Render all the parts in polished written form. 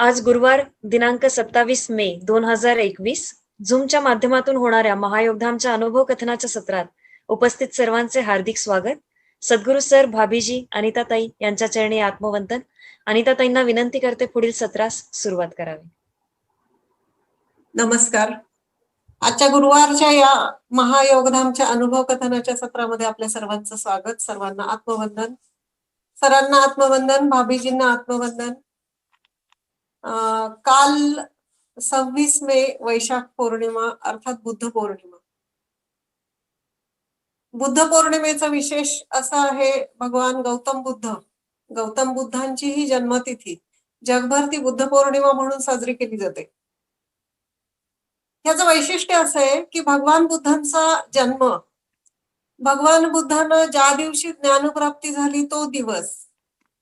आज गुरुवार दिनांक 27 मे 2021 झूमच्या माध्यमातून होणाऱ्या महायोगधामच्या अनुभव कथनाच्या सत्रात उपस्थित सर्वांचे हार्दिक स्वागत. सद्गुरु सर, भाभीजी, अनिताताई यांच्या चरणी आत्मवंदन. अनिताताईंना विनंती करते पुढील सत्रास सुरुवात करावी. नमस्कार. आजच्या गुरुवारच्या या महायोगधामच्या अनुभव कथनाच्या सत्रामध्ये आपल्या सर्वांचं स्वागत. सर्वांना आत्मवंदन. सरांना आत्मवंदन, भाभीजींना आत्मवंदन. काल 26 मे वैशाख पौर्णिमा अर्थात बुद्ध पौर्णिमा. बुद्ध पौर्णिमेचा विशेष असा आहे, भगवान गौतम बुद्धांची ही जन्मतिथी जगभर ती बुद्ध पौर्णिमा म्हणून साजरी केली जाते. याचं वैशिष्ट्य असं आहे की भगवान बुद्धांचा जन्म, भगवान बुद्धांना ज्या दिवशी ज्ञानप्राप्ती झाली तो दिवस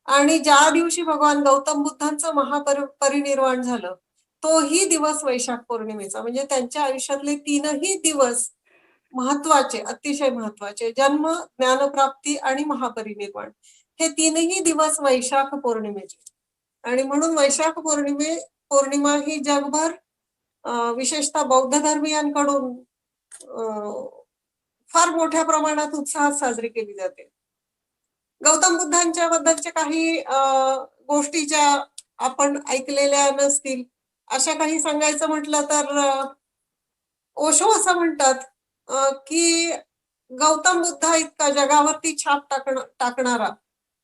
आणि ज्या दिवशी भगवान गौतम बुद्धांचं महापरिनिर्वाण झालं तोही दिवस वैशाख पौर्णिमेचा. म्हणजे त्यांच्या आयुष्यातले तीनही दिवस महत्वाचे, अतिशय महत्वाचे. जन्म, ज्ञानप्राप्ती आणि महापरिनिर्वाण हे तीनही दिवस वैशाख पौर्णिमेचे. आणि म्हणून वैशाख पौर्णिमा ही जगभर विशेषतः बौद्ध धर्मीयांकडून फार मोठ्या प्रमाणात उत्साहात साजरी केली जाते. गौतम बुद्धांच्या बद्दलच्या काही गोष्टी ज्या आपण ऐकलेल्या नसतील अशा काही सांगायचं म्हटलं तर ओशो असं म्हणतात की गौतम बुद्धा इतका जगावरती छाप टाकणारा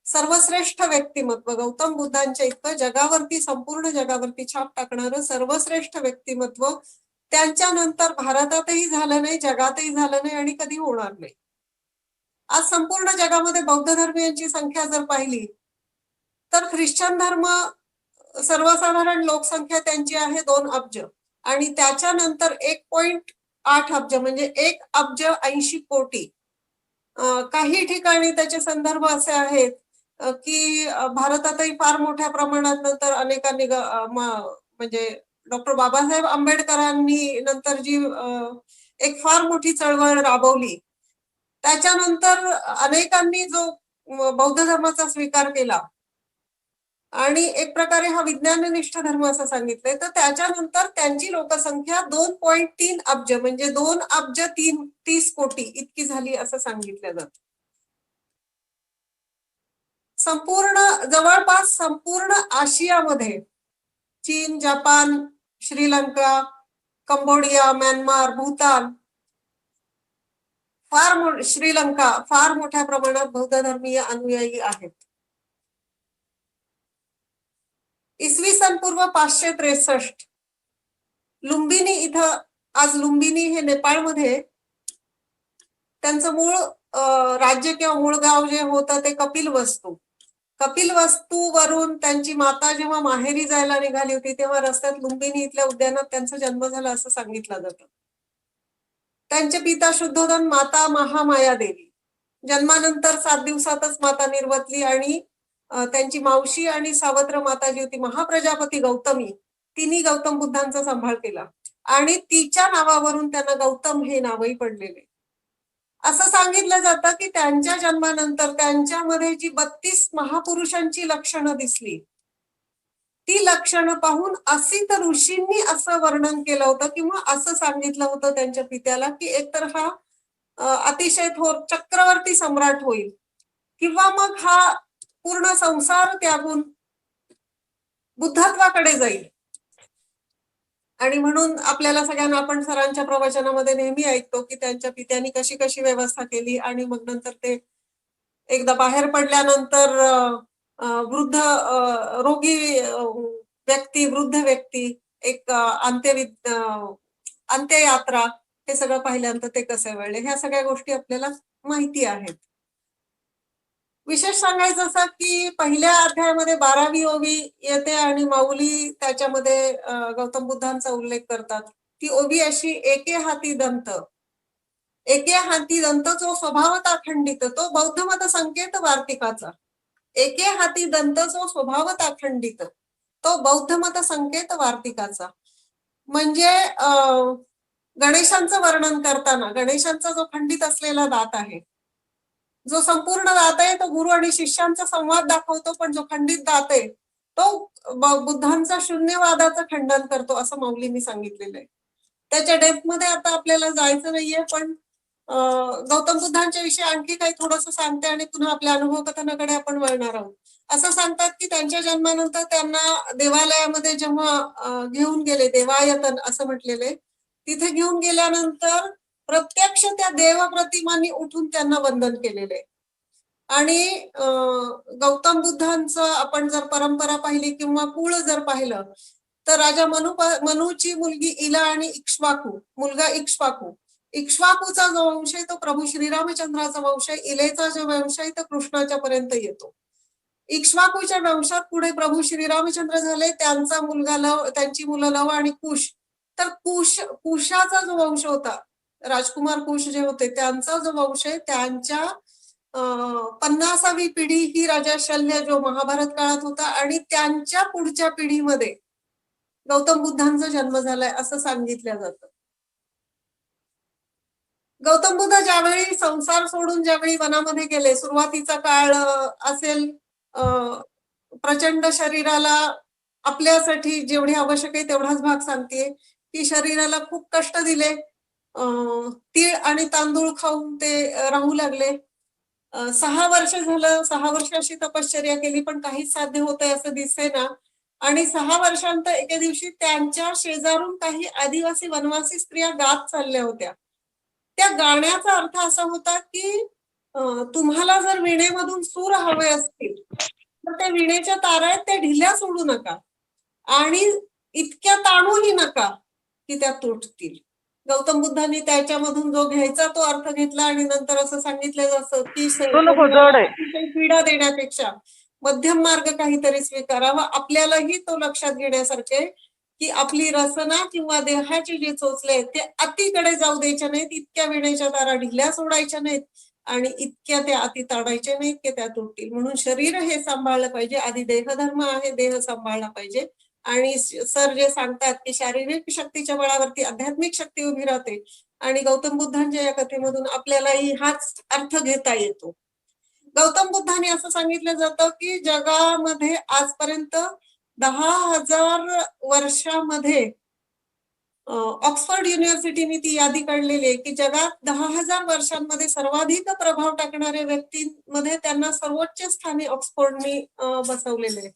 सर्वश्रेष्ठ व्यक्तिमत्व, गौतम बुद्धांच्या इतकं जगावरती, संपूर्ण जगावरती छाप टाकणारं सर्वश्रेष्ठ व्यक्तिमत्व त्यांच्यानंतर भारतातही झालं नाही, जगातही झालं नाही आणि कधी होणार नाही. आज संपूर्ण जगामध्ये बौद्ध धर्मीयांची संख्या जर पाहिली तर ख्रिश्चन धर्म सर्वसाधारण लोकसंख्या त्यांची आहे 2 अब्ज आणि त्याच्यानंतर 1.8 अब्ज म्हणजे 1 अब्ज 80 कोटी. काही ठिकाणी त्याचे संदर्भ असे आहेत की भारतातही फार मोठ्या प्रमाणात नंतर अनेकांनी म्हणजे डॉक्टर बाबासाहेब आंबेडकरांनी नंतर जी एक फार मोठी चळवळ राबवली त्याच्यानंतर अनेकांनी जो बौद्ध धर्माचा स्वीकार केला आणि एक प्रकारे हा विज्ञाननिष्ठ धर्म असं सांगितलंय, तर त्याच्यानंतर त्यांची लोकसंख्या 2.3 अब्ज म्हणजे 2 अब्ज 30 कोटी इतकी झाली असं सांगितलं जातं. जवळपास संपूर्ण आशियामध्ये चीन, Japan, Sri Lanka, Cambodia, Myanmar, Bhutan, Sri Lanka फार मोठ्या प्रमाणात बौद्ध धर्मीय अनुयायी आहेत. इसवी सन पूर्व 563 लुंबिनी इथं, आज लुंबिनी हे नेपाळमध्ये, त्यांचं मूळ राज्य किंवा मूळ गाव जे होतं ते कपिलवस्तू वरून त्यांची माता जेव्हा माहेरी जायला निघाली होती तेव्हा रस्त्यात लुंबिनी इथल्या उद्यानात त्यांचा जन्म झाला असं सांगितलं जातं. त्यांचे पिता शुद्धोधन, माता महामाया देवी. जन्मानंतर 7 दिवसातच माता निर्वतली आणि त्यांची मावशी आणि सावत्र माता जी होती महाप्रजापती गौतमी, तिने गौतम बुद्धांचा सांभाळ केला आणि तिच्या नावावरून त्यांना गौतम हे नावही पडलेले. असं सांगितलं जातं की त्यांच्या जन्मानंतर त्यांच्यामध्ये जी 32 महापुरुषांची लक्षणं दिसली ती लक्षणं पाहून असित ऋषींनी असं वर्णन केलं होतं किंवा असं सांगितलं होतं त्यांच्या पित्याला की एकतर हा अतिशय थोर चक्रवर्ती सम्राट होईल किंवा मग हा पूर्ण संसार त्यागून बुद्धत्वाकडे जाईल. आणि म्हणून आपल्याला सगळ्यांना, आपण सरांच्या प्रवचनामध्ये नेहमी ऐकतो की त्यांच्या पित्यांनी कशी कशी व्यवस्था केली आणि मग नंतर ते एकदा बाहेर पडल्यानंतर वृद्ध व्यक्ती एक अंत्ययात्रा हे सगळं पाहिल्यानंतर ते कसे वळले, ह्या सगळ्या गोष्टी आपल्याला माहिती आहेत. विशेष सांगायचं असं की पहिल्या अध्यायामध्ये 12वी ओवी येते आणि माऊली त्याच्यामध्ये गौतम बुद्धांचा उल्लेख करतात. ती ओवी अशी: एके हाती दंत जो स्वभावता खंडित तो बौद्ध मत संकेत वार्तिकाचा. एके हाती दंत जो स्वभावता खंडित तो बौद्ध मत संकेत वार्तिकाचा. म्हणजे गणेशांचं वर्णन करताना गणेशांचा जो खंडित असलेला दात आहे, जो संपूर्ण दात आहे तो गुरु आणि शिष्यांचा संवाद दाखवतो, पण जो खंडित दात आहे तो बुद्धांचा शून्यवादाचं खंडन करतो असं मौलींनी सांगितलेलं आहे. त्याच्या डेप्थ मध्ये आता आपल्याला जायचं नाहीये, पण गौतम बुद्धांच्या विषयी आणखी काही थोडंसं सांगते आणि पुन्हा आपल्या अनुभव कथनाकडे आपण वळणार आहोत. असं सांगतात की त्यांच्या जन्मानंतर त्यांना देवालयामध्ये जेव्हा घेऊन गेले, देवायतन असं म्हटलेले, तिथे घेऊन गेल्यानंतर प्रत्यक्ष त्या देवप्रतिमांनी उठून त्यांना वंदन केलेले. आणि गौतम बुद्धांचं आपण जर परंपरा पाहिली किंवा कुळ जर पाहिलं तर राजा मनूची मुलगी इला आणि इक्ष्वाकू, मुलगा इक्ष्वाकू, इक्ष्वाकूचा जो वंश आहे तो प्रभू श्रीरामचंद्राचा वंश आहे. इलेचा जो वंश आहे तो कृष्णाच्या पर्यंत येतो. इक्ष्वाकूच्या वंशात पुढे प्रभू श्रीरामचंद्र झाले, त्यांचा मुलगा लव, त्यांची मुलं लव आणि कुश. तर कुशाचा जो वंश होता, राजकुमार कुश जे होते, त्यांचा जो वंश आहे त्यांच्या 50वी पिढी ही राजा शल्य जो महाभारत काळात होता आणि त्यांच्या पुढच्या पिढीमध्ये गौतम बुद्धांचा जन्म झालाय असं सांगितलं जातं. गौतम बुद्ध ज्यावेळी संसार सोडून ज्यावेळी वनामध्ये गेले, सुरुवातीचा काळ असेल, प्रचंड शरीराला आपल्यासाठी जेवढे आवश्यक आहे तेवढाच भाग सांगते की शरीराला खूप कष्ट दिले, तीळ आणि तांदूळ खाऊन ते राहू लागले. 6 वर्ष झालं, 6 वर्ष अशी तपश्चर्या केली पण काहीच साध्य होतंय असं दिसेना. आणि 6 वर्षांत एके दिवशी त्यांच्या शेजारून काही आदिवासी वनवासी स्त्रिया गात चालल्या होत्या. त्या गाण्याचा अर्थ असा होता की तुम्हाला जर विणेमधून सूर हवे असतील तर त्या विणेच्या तारा आहेत त्या ढिल्या सोडू नका आणि इतक्या ताणूही नका की त्या तुटतील. गौतम बुद्धांनी त्याच्यामधून जो घ्यायचा तो अर्थ घेतला आणि नंतर असं सांगितलं जातं की पीडा देण्यापेक्षा मध्यम मार्ग काहीतरी स्वीकारावा. आपल्यालाही तो लक्षात घेण्यासारखे की आपली रसना किंवा देहाची जी चोचले आहेत ते अतिकडे जाऊ द्यायच्या नाहीत, इतक्या विणेच्या तारा ढिल्या सोडायच्या नाहीत आणि इतक्या त्या अति ताडायच्या नाहीत की त्या तुटतील. म्हणून शरीर हे सांभाळलं पाहिजे, आधी देहधर्म आहे, देह सांभाळला पाहिजे. आणि सर जे सांगतात की शारीरिक शक्तीच्या बळावरती आध्यात्मिक शक्ती उभी राहते आणि गौतम बुद्धांच्या या कथेमधून आपल्यालाही हाच अर्थ घेता येतो. गौतम बुद्धांनी असं सांगितलं जातं की जगामध्ये आजपर्यंत 10,000 वर्षामध्ये ऑक्सफर्ड युनिव्हर्सिटीने ती यादी काढलेली आहे की जगात 10,000 वर्षांमध्ये सर्वाधिक प्रभाव टाकणाऱ्या व्यक्तींमध्ये त्यांना सर्वोच्च स्थानी ऑक्सफोर्डनी बसवलेले.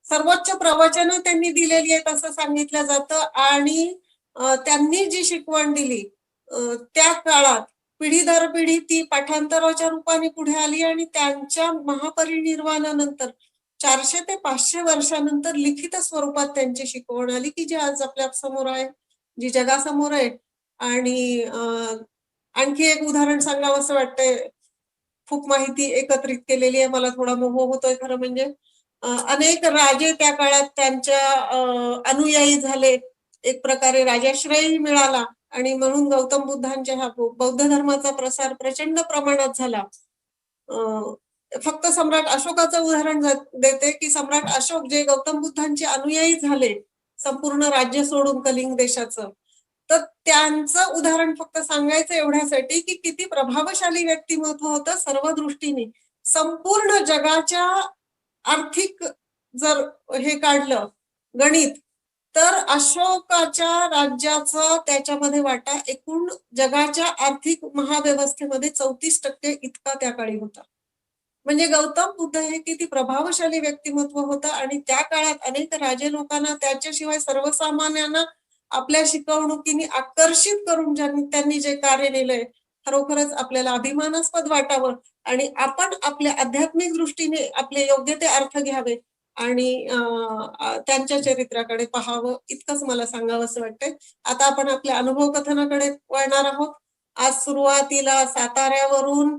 सर्वोच्च प्रवचन त्यांनी दिलेली आहेत असं सांगितलं जातं. आणि त्यांनी जी शिकवण दिली त्या काळात पिढी दर पिढी ती पाठांतराच्या रूपाने पुढे आली आणि त्यांच्या महापरिनिर्वाणानंतर 400 ते 500 वर्षानंतर लिखित स्वरूपात त्यांची शिकवण आली की जी आज आपल्या समोर आहे, जी जगासमोर आहे. आणि आणखी एक उदाहरण सांगावं असं वाटतंय, खूप माहिती एकत्रित केलेली आहे, मला थोडा मोह होतोय खरं म्हणजे. अनेक राजे त्या काळात त्यांच्या अनुयायी झाले, एक प्रकारे राजाश्रयही मिळाला आणि म्हणून गौतम बुद्धांच्या हा बौद्ध धर्माचा प्रसार प्रचंड प्रमाणात झाला. फक्त सम्राट अशोकाचं उदाहरण देते की सम्राट अशोक जे गौतम बुद्धांचे अनुयायी झाले संपूर्ण राज्य सोडून कलिंग देशाचं, तर त्यांचं उदाहरण फक्त सांगायचं एवढ्यासाठी की किती प्रभावशाली व्यक्तिमत्व होतं सर्व दृष्टीने. संपूर्ण जगाच्या आर्थिक जर हे काढलं गणित तर अशोकाच्या राज्याचा त्याच्यामध्ये वाटा एकूण जगाच्या आर्थिक महाव्यवस्थेमध्ये 34% इतका त्या काळी होता. म्हणजे गौतम बुद्ध हे किती प्रभावशाली व्यक्तिमत्व होतं आणि त्या काळात अनेक राजे लोकांना त्याच्याशिवाय सर्वसामान्यांना आपल्या शिकवणुकीने आकर्षित करून त्यांनी जे कार्य केलंय खरोखरच आपल्याला अभिमानास्पद वाटावं आणि आपण आपल्या आध्यात्मिक दृष्टीने आपले योग्य ते अर्थ घ्यावे आणि त्यांच्या चरित्राकडे पाहावं, इतकंच मला सांगावं असं वाटतंय. आता आपण आपल्या अनुभव कथनाकडे वळणार आहोत. आज सुरुवातीला साताऱ्यावरून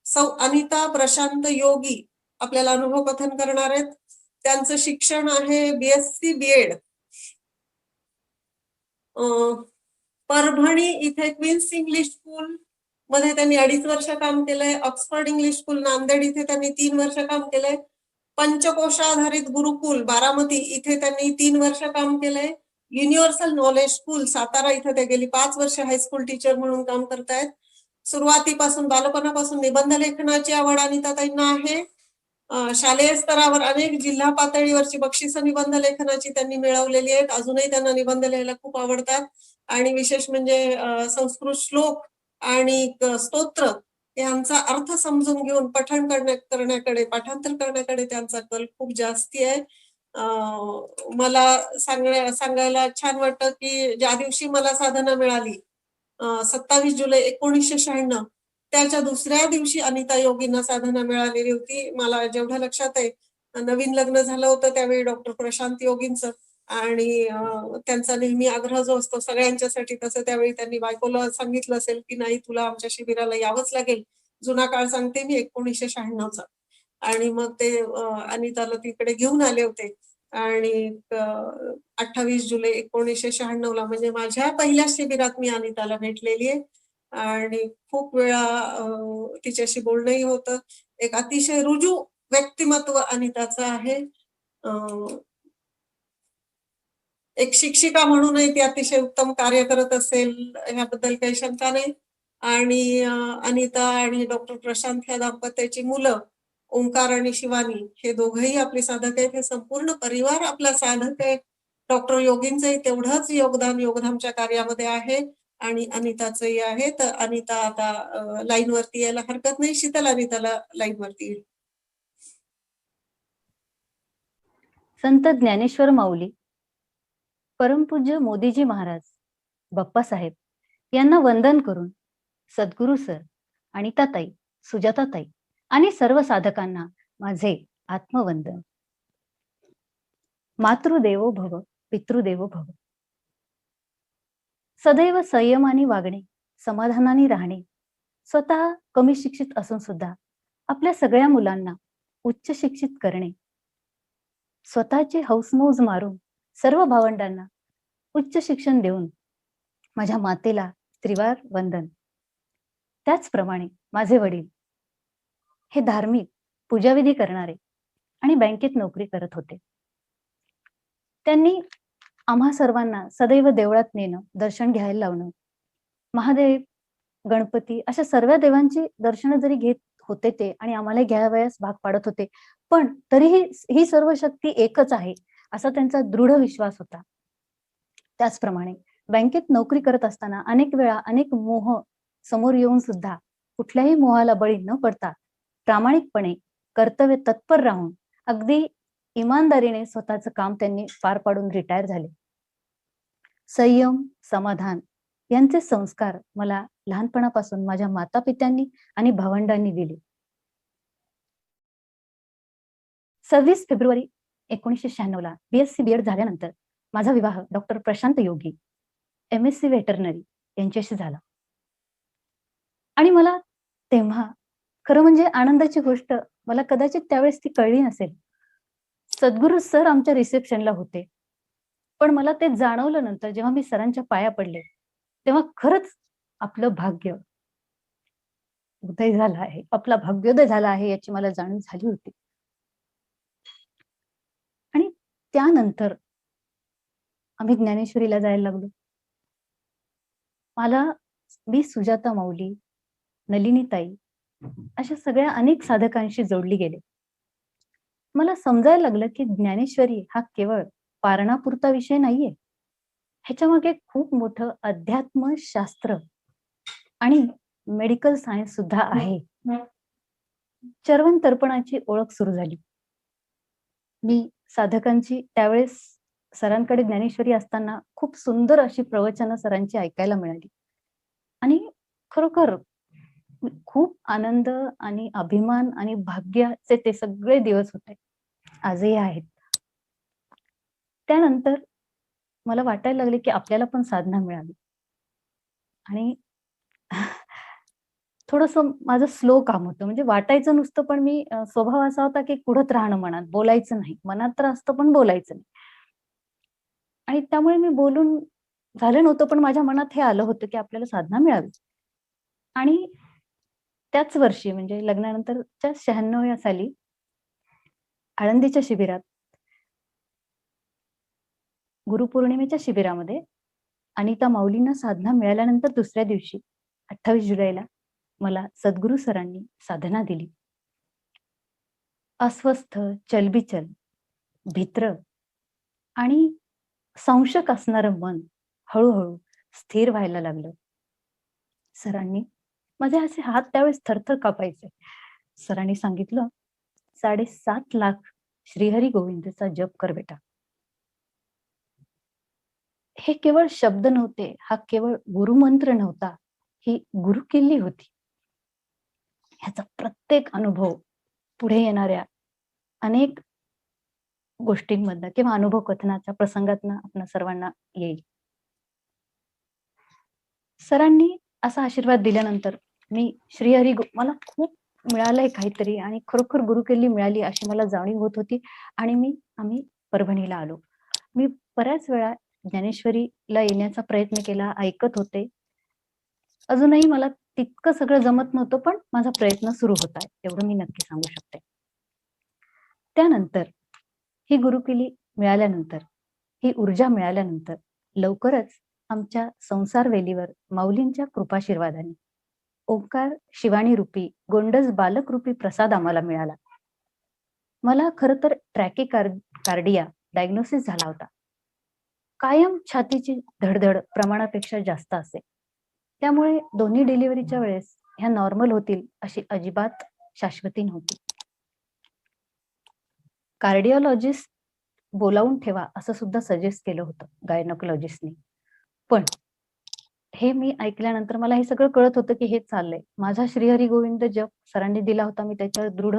सौ अनिता प्रशांत योगी आपल्याला अनुभव कथन करणार आहेत. त्यांचं शिक्षण आहे BSc BEd. परभणी इथे क्वीन्स इंग्लिश स्कूल मध्ये त्यांनी 2.5 वर्ष काम केलंय. ऑक्सफर्ड इंग्लिश स्कूल नांदेड इथे त्यांनी 3 वर्ष काम केलंय. पंचकोशाधारित गुरुकुल बारामती इथे त्यांनी 3 वर्ष काम केलंय. युनिव्हर्सल नॉलेज स्कूल सातारा इथे ते गेली 5 वर्ष हायस्कूल टीचर म्हणून काम करतायत. सुरुवातीपासून बालपणापासून निबंध लेखनाची आवड अनिताताईंना आहे. शालेय स्तरावर अनेक जिल्हा पातळीवरची बक्षिसं निबंध लेखनाची त्यांनी मिळवलेली आहेत. अजूनही त्यांना निबंध लिहायला खूप आवडतात आणि विशेष म्हणजे संस्कृत श्लोक आणि स्तोत्र यांचा अर्थ समजून घेऊन पठण करण्याकडे, पाठांतर करण्याकडे त्यांचा कल खूप जास्ती आहे. मला सांगायला छान वाटतं की ज्या दिवशी मला साधना मिळाली 27 जुलै 1996, त्याच्या दुसऱ्या दिवशी अनिता योगींना साधना मिळालेली होती. मला जेवढं लक्षात आहे, नवीन लग्न झालं होतं त्यावेळी डॉक्टर प्रशांत योगींचं आणि त्यांचा नेहमी आग्रह जो असतो सगळ्यांच्यासाठी, तसं त्यावेळी त्यांनी बायकोला सांगितलं असेल की नाही, तुला आमच्या शिबिराला यावंच लागेल. जुना काळ सांगते मी, 1996चा. आणि मग ते अनिताला तिकडे घेऊन आले होते आणि 28 जुलै 1996ला म्हणजे माझ्या पहिल्या शिबिरात मी अनिताला भेटलेली आहे आणि खूप वेळा तिच्याशी बोलणंही होतं. एक अतिशय रुजू व्यक्तिमत्व अनिताचं आहे. एक शिक्षिका म्हणूनही ती अतिशय उत्तम कार्य करत असेल ह्याबद्दल काही शंका नाही. आणि अनिता आणि डॉक्टर प्रशांत ह्या दाम्पत्याची मुलं ओंकार आणि शिवानी हे दोघंही आपले साधक आहेत. हे संपूर्ण परिवार आपला साधक आहे. डॉक्टर योगींचंही तेवढंच योगधामच्या कार्यामध्ये आहे आणि अनिताचंही आहे. तर अनिता आता लाईनवरती यायला हरकत नाही. शीतल अनिताला लाईनवरती येईल. संत ज्ञानेश्वर माऊली, परमपूज्य मोदीजी महाराज, बाप्पासाहेब यांना वंदन करून सद्गुरू सर, अनिताताई, सुजाताताई आणि सर्व साधकांना माझे आत्मवंदन. मातृदेवो भव, पितृदेवो भव. सदैव संयमाने वागणे, समाधानाने राहणे, स्वतः कमी शिक्षित असून सुद्धा आपल्या सगळ्या मुलांना उच्च शिक्षित करणे, स्वतःची हौसमौज मारून सर्व भावंडांना उच्च शिक्षण देऊन माझ्या मातेला त्रिवार वंदन. त्याचप्रमाणे माझे वडील हे धार्मिक पूजाविधी करणारे आणि बँकेत नोकरी करत होते. त्यांनी आम्हा सर्वांना सदैव देवळात नेणं, दर्शन घ्यायला लावणं, महादेव, गणपती अशा सर्व देवांची दर्शन जरी घेत होते ते आणि आम्हाला घ्यावयास भाग पाडत होते, पण तरीही ही सर्व शक्ती एकच आहे असा त्यांचा दृढ विश्वास होता. त्याचप्रमाणे बँकेत नोकरी करत असताना अनेक वेळा अनेक मोह समोर येऊन सुद्धा कुठल्याही मोहाला बळी न पडता प्रामाणिकपणे कर्तव्य तत्पर राहून अगदी इमानदारीने स्वतःचं काम त्यांनी पार पाडून रिटायर झाले. संयम, समाधान यांचे संस्कार मला लहानपणापासून माझ्या माता पित्यांनी आणि भावंडांनी दिले. 26 फेब्रुवारी 1996ला BSc BEd झाल्यानंतर माझा विवाह डॉक्टर प्रशांत योगी, MSc व्हेटरनरी यांच्याशी झाला. आणि मला तेव्हा खरं म्हणजे आनंदाची गोष्ट मला कदाचित त्यावेळेस ती कळली नसेल. सद्गुरू सर आमच्या रिसेप्शनला होते, पण मला ते जाणवलं नंतर जेव्हा मी सरांच्या पाया पडले, तेव्हा खरंच आपलं भाग्य उदय झाला आहे, आपला भाग्योदय झाला आहे याची मला जाणीव झाली होती. आणि त्यानंतर आम्ही ज्ञानेश्वरीला जायला लागलो. मी सुजाता माऊली, नलिनीताई अशा सगळ्या अनेक साधकांशी जोडली गेले. मला समजायला लागलं की ज्ञानेश्वरी हा केवळ पारणापुरता विषय नाहीये. ह्याच्या मागे खूप मोठं अध्यात्मशास्त्र आणि मेडिकल सायन्स सुद्धा आहे. चर्वण तर्पणाची ओळख सुरू झाली. मी साधकांची त्यावेळेस सरांकडे ज्ञानेश्वरी असताना खूप सुंदर अशी प्रवचनं सरांची ऐकायला मिळाली आणि खरोखर खूप आनंद आणि अभिमान आणि भाग्याचे ते सगळे दिवस होते, आजही आहेत. त्यानंतर मला वाटायला लागले की आपल्याला पण साधना मिळावी आणि थोडंसं माझं स्लो काम होतं. म्हणजे वाटायचं नुसतं, पण मी स्वभाव असा होता की कुढत राहणं, मनात बोलायचं नाही. मनात तर असतं पण बोलायचं नाही. आणि त्यामुळे मी बोलून झालं नव्हतं, पण माझ्या मनात हे आलं होतं की आपल्याला साधना मिळावी. आणि त्याच वर्षी म्हणजे लग्नानंतरच्या 96व्या साली आळंदीच्या शिबिरात, गुरुपौर्णिमेच्या शिबिरामध्ये अनिता माऊलींना साधना मिळाल्यानंतर दुसऱ्या दिवशी 28 जुलैला मला सद्गुरू सरांनी साधना दिली. अस्वस्थ, चलबिचल, भित्र आणि संशक असणारं मन हळूहळू स्थिर व्हायला लागलं. सरांनी माझे असे हात त्यावेळेस थरथर कापायचे. सरांनी सांगितलं, 7.5 लाख श्रीहरी गोविंदचा जप कर बेटा. हे केवळ शब्द नव्हते, हा केवळ गुरुमंत्र नव्हता, ही गुरुकिल्ली होती. ह्याचा प्रत्येक अनुभव पुढे येणाऱ्या अनेक गोष्टींमधनं किंवा अनुभव कथनाच्या प्रसंगातनं आपल्या सर्वांना येईल. सरांनी असा आशीर्वाद दिल्यानंतर मी मला खूप मिळालंय काहीतरी आणि खरोखर गुरुकिल्ली मिळाली अशी मला जाणीव होत होती आणि आम्ही परभणीला आलो. मी बऱ्याच वेळा ज्ञानेश्वरीला येण्याचा प्रयत्न केला, ऐकत होते. अजूनही मला तितकं सगळं जमत नव्हतं, पण माझा प्रयत्न सुरू होता एवढं मी नक्की सांगू शकते. त्यानंतर ही गुरुकिल्ली मिळाल्यानंतर, ही ऊर्जा मिळाल्यानंतर लवकरच आमच्या संसार वेलीवर माऊलींच्या कृपाशीर्वादाने ओंकार शिवाणी रूपी गोंडस बालक रूपी प्रसाद आम्हाला मिळाला. मला खरं तर कार्डिया डायग्नोसिस झाला होता. कायम छातीची धडधड प्रमाणापेक्षा जास्त असे. त्यामुळे दोन्ही डिलिव्हरीच्या वेळेस ह्या नॉर्मल होतील अशी अजिबात शाश्वती नव्हती. कार्डिओलॉजिस्ट बोलावून ठेवा असं सुद्धा सजेस्ट केलं होतं गायनोकॉलॉजिस्टनी. पण हे मी ऐकल्यानंतर मला हे सगळं कळत होतं की हे चाललंय. माझा श्रीहरी गोविंद जप सरांनी दिला होता, मी त्याच्यावर दृढ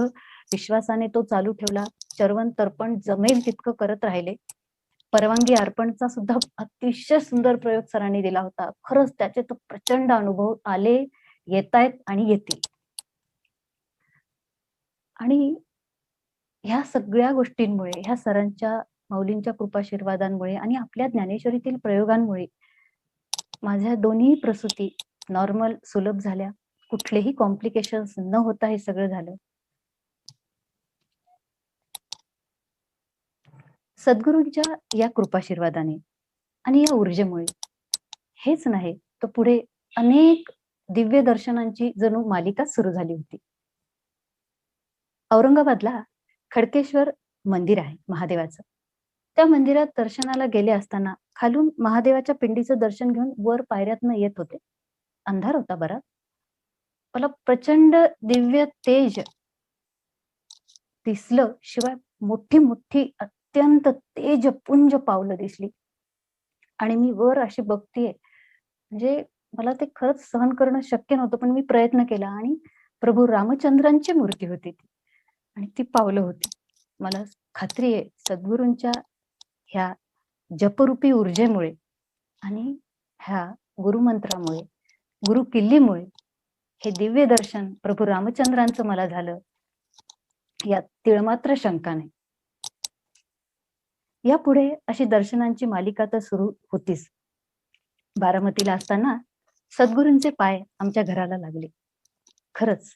विश्वासाने तो चालू ठेवला. चर्वण तर्पण जमेल तितकं करत राहिले. परवानगी अर्पणचा सुद्धा अतिशय सुंदर प्रयोग सरांनी दिला होता. खरंच त्याचे तर प्रचंड अनुभव आले, येतायत आणि येतील. आणि ह्या सगळ्या गोष्टींमुळे, ह्या सरांच्या माऊलींच्या कृपाशीर्वादांमुळे आणि आपल्या ज्ञानेश्वरीतील प्रयोगांमुळे माझ्या दोन्ही प्रसूती नॉर्मल सुलभ झाल्या. कुठलेही कॉम्प्लिकेशन्स न होता हे सगळं झालं. सद्गुरूंच्या या कृपाशीर्वादाने आणि या ऊर्जेमुळे हेच नाही तर पुढे अनेक दिव्य दर्शनांची जणू मालिका सुरू झाली होती. औरंगाबादला खडकेश्वर मंदिर आहे महादेवाचं. त्या मंदिरात दर्शनाला गेले असताना खालून महादेवाच्या पिंडीचं दर्शन घेऊन वर पायऱ्यातनं येत होते. अंधार होता बरा. मला प्रचंड दिव्य तेज दिसलं, शिवाय मोठी मोठी अत्यंत तेजपुंज पावलं दिसली. आणि मी वर अशी बघतीये, म्हणजे मला ते खरंच सहन करणं शक्य नव्हतं, पण मी प्रयत्न केला आणि प्रभू रामचंद्रांची मूर्ती होती ती आणि ती पावलं होती. मला खात्री आहे सद्गुरूंच्या ह्या जपरूपी ऊर्जेमुळे आणि ह्या गुरुमंत्रामुळे, गुरुकिल्लीमुळे हे दिव्य दर्शन प्रभू रामचंद्रांचं मला झालं, यात तिळमात्र शंका नाही. यापुढे अशी दर्शनांची मालिका तर सुरू होतीच. बारामतीला असताना सद्गुरूंचे पाय आमच्या घराला लागले. खरंच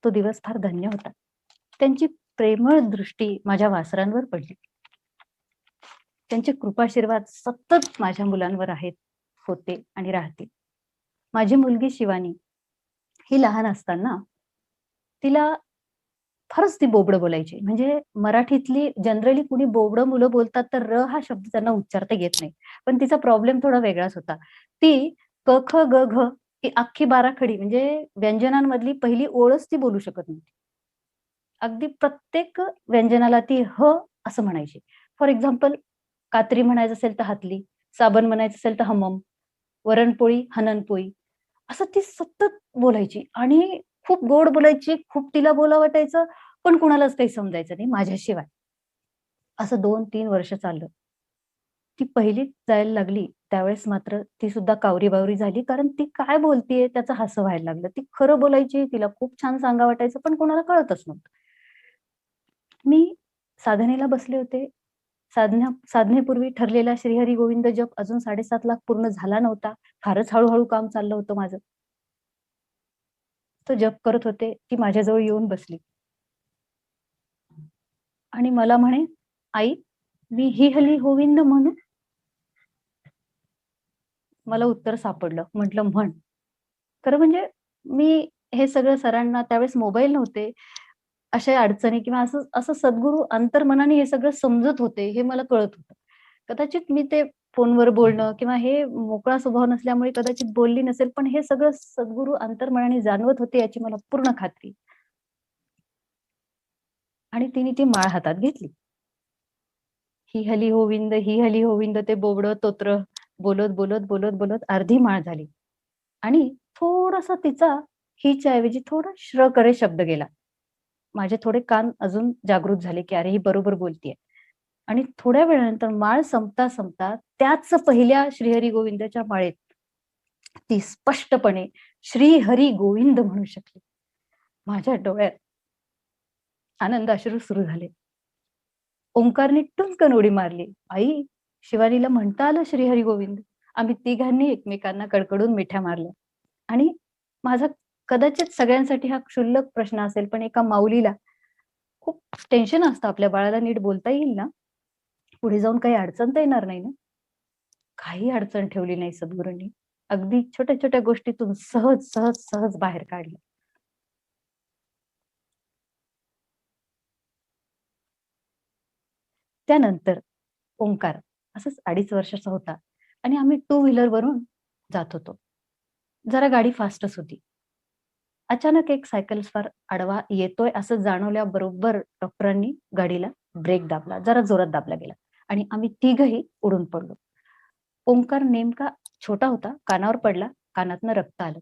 तो दिवस फार धन्य होता. त्यांची प्रेमळ दृष्टी माझ्या वासरांवर पडली. त्यांचे कृपाशीर्वाद सतत माझ्या मुलांवर आहेत, होते आणि राहतील. माझी मुलगी शिवानी ही लहान असताना तिला फारच ती बोबडं बोलायची. म्हणजे मराठीतली जनरली कुणी बोबडं मुलं बोलतात तर र हा शब्द त्यांना उच्चारता येत नाही. पण तिचा प्रॉब्लेम थोडा वेगळाच होता. ती क ख ग घ ही अख्खी 12 खडी म्हणजे व्यंजनांमधली पहिली ओळच ती बोलू शकत नव्हती. अगदी प्रत्येक व्यंजनाला ती ह असं म्हणायची. फॉर एक्झाम्पल कात्री म्हणायचं असेल तर हातली, साबण म्हणायचं असेल तर हमम, वरणपोळी, हननपोळी असं ती सतत बोलायची आणि खूप गोड बोलायची, खूप तिला बोलावं वाटायचं, पण कुणालाच काही समजायचं नाही माझ्याशिवाय. असं 2-3 वर्ष चाललं. ती पहिलीत जायला लागली त्यावेळेस मात्र ती सुद्धा कावरी-बावरी झाली, कारण ती काय बोलतीये त्याचं हसं व्हायला लागलं. ती खरं बोलायची, तिला खूप छान सांगावं वाटायचं, पण कोणाला कळतच नव्हतं. मी साधनेला बसले होते. साधनेपूर्वी ठरलेला श्रीहरी गोविंद जप अजून 7.5 लाख पूर्ण झाला नव्हता. फारच हळू काम चाललं होतं माझं. तो जप करत होते, ती माझ्याजवळ येऊन बसली. आणि मला म्हणे, "आई, मी ही हली गोविंद म्हणू?" मला उत्तर सापडलं. म्हटलं, "म्हण." खरं म्हणजे मी हे सगळं सरांना त्यावेळेस मोबाईल नव्हते. अशा अडचणी किंवा असं असं सद्गुरू अंतर्मनाने हे सगळं समजत होते हे मला कळत होतं. कदाचित मी ते फोनवर बोलणं किंवा हे मोकळा स्वभाव नसल्यामुळे कदाचित बोलली नसेल, पण हे सगळं सद्गुरू अंतर्मनाने जाणवत होते याची मला पूर्ण खात्री. आणि तिने ती माळ हातात घेतली. ही हली गोविंद, ही हली गोविंद ते बोबडं तोत्र बोलत, बोलत, बोलत, बोलत अर्धी माळ झाली. आणि थोडासा तिचा हीच्या ऐवजी थोडा श्र करे शब्द गेला. माझे थोडे कान अजून जागृत झाले, की अरे ही बरोबर बोलतीये. आणि थोड्या वेळानंतर माळ संपता संपता त्याच पहिल्या श्रीहरी गोविंदाच्या माळेत ती स्पष्टपणे श्री हरी गोविंद म्हणू शकली. माझ्या डोळ्यात आनंद अश्रू सुरू झाले. ओंकारने टुमकन उडी मारली. आई, शिवानीला म्हणता आलं श्रीहरी गोविंद. आम्ही तिघांनी एकमेकांना कडकडून मिठ्या मारल्या. आणि माझा कदाचित सगळ्यांसाठी हा क्षुल्लक प्रश्न असेल, पण एका माऊलीला खूप टेन्शन असतं आपल्या बाळाला नीट बोलता येईल ना? पुढे जाऊन काही अडचण तर येणार नाही ना? काही अडचण ठेवली नाही सद्गुरूंनी. अगदी छोट्या-छोट्या गोष्टीतून सहज, सहज, सहज बाहेर काढलं. त्यानंतर ओंकार असंच 2.5 वर्षाचा होता आणि आम्ही टू व्हीलर वरून जात होतो. जरा गाडी फास्टच होती. अचानक एक सायकल स्वार आडवा येतोय असं जाणवल्याबरोबर डॉक्टरांनी गाडीला ब्रेक दाबला. जरा जोरात दाबला गेला आणि आम्ही तिघही उडून पडलो. ओंकार नेमका छोटा होता, कानावर पडला, कानातनं रक्त आलं.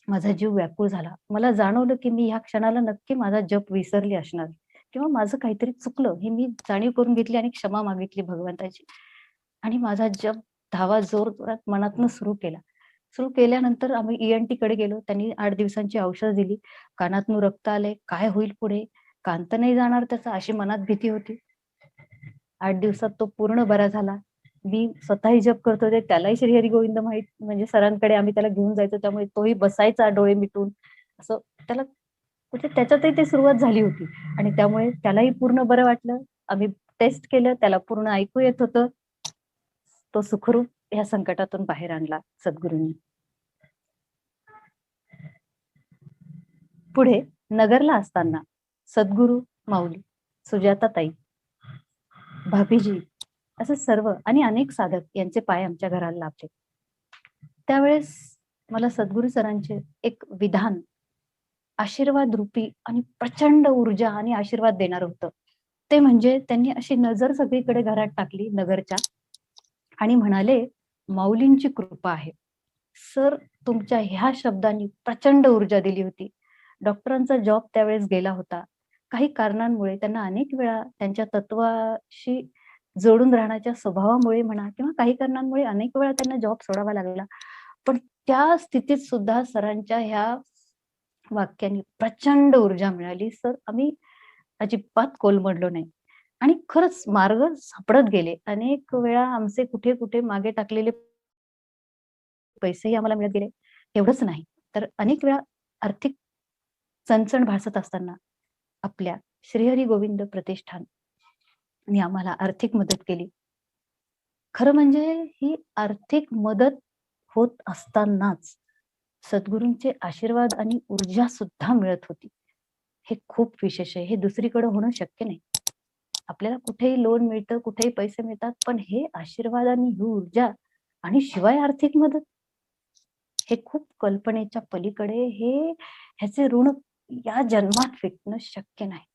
माझा जीव व्याकुळ झाला. मला जाणवलं, की मी ह्या क्षणाला नक्की माझा जप विसरली असणार किंवा माझं काहीतरी चुकलं हे मी जाणीव करून घेतली आणि क्षमा मागितली भगवंताची. आणि माझा जप धावा जोरजोरात मनातनं सुरू केला. सुरू केल्यानंतर आम्ही कडे गेलो. त्यांनी 8 दिवसांची औषध दिली. कानातनं रक्त आलंय. काय होईल पुढे? कान तर नाही जाणार त्याचा अशी मनात भीती होती. 8 दिवसात तो पूर्ण बरा झाला. मी स्वतःही जप करत होते. त्यालाही श्रीहरी गोविंद माहीत म्हणजे सरांकडे आम्ही त्याला घेऊन जायचो. त्यामुळे तोही बसायचा डोळे मिटून. असं त्याला म्हणजे त्याच्यातही ते सुरुवात झाली होती आणि त्यामुळे त्यालाही पूर्ण बरं वाटलं. आम्ही टेस्ट केलं. त्याला पूर्ण ऐकू येत होतं. तो सुखरूप ह्या संकटातून बाहेर आणला सद्गुरूंनी. पुढे नगरला असताना सद्गुरू, माऊली, सुजाताताई, भाभीजी असं सर्व आणि अनेक साधक यांचे पाय आमच्या घराला लाभले. त्यावेळेस मला सद्गुरू सरांचे एक विधान आशीर्वाद रूपी आणि प्रचंड ऊर्जा आणि आशीर्वाद देणार होतं. ते म्हणजे त्यांनी अशी नजर सगळीकडे घरात टाकली नगरच्या आणि म्हणाले, "माऊलींची कृपा आहे." सर तुमच्या ह्या शब्दांनी प्रचंड ऊर्जा दिली होती. डॉक्टरांचा जॉब त्यावेळेस गेला होता. काही कारणांमुळे त्यांना अनेक वेळा त्यांच्या तत्वाशी जोडून राहण्याच्या स्वभावामुळे म्हणा किंवा काही कारणांमुळे अनेक वेळा त्यांना जॉब सोडावा लागला. पण त्या स्थितीत सुद्धा सरांच्या ह्या वाक्यांनी प्रचंड ऊर्जा मिळाली. सर आम्ही अजिबात कोलमडलो नाही. आणि खरंच मार्ग सापडत गेले. अनेक वेळा आमचे कुठे-कुठे मागे टाकलेले पैसेही आम्हाला मिळत गेले. एवढंच नाही, तर अनेक वेळा आर्थिक चणचण भासत असताना आपल्या श्रीहरी गोविंद प्रतिष्ठानने आम्हाला आर्थिक मदत केली. खरं म्हणजे ही आर्थिक मदत होत असतानाच सद्गुरूंचे आशीर्वाद आणि ऊर्जा सुद्धा मिळत होती. हे खूप विशेष आहे. हे दुसरीकडे होणं शक्य नाही. आपल्याला कुठेही लोन मिळतं, कुठेही पैसे मिळतात, पण हे आशीर्वाद आणि ही ऊर्जा आणि शिवाय आर्थिक मदत हे खूप कल्पनेच्या पलीकडे ह्याचे ऋण या जन्मात फेडणं शक्य नाही.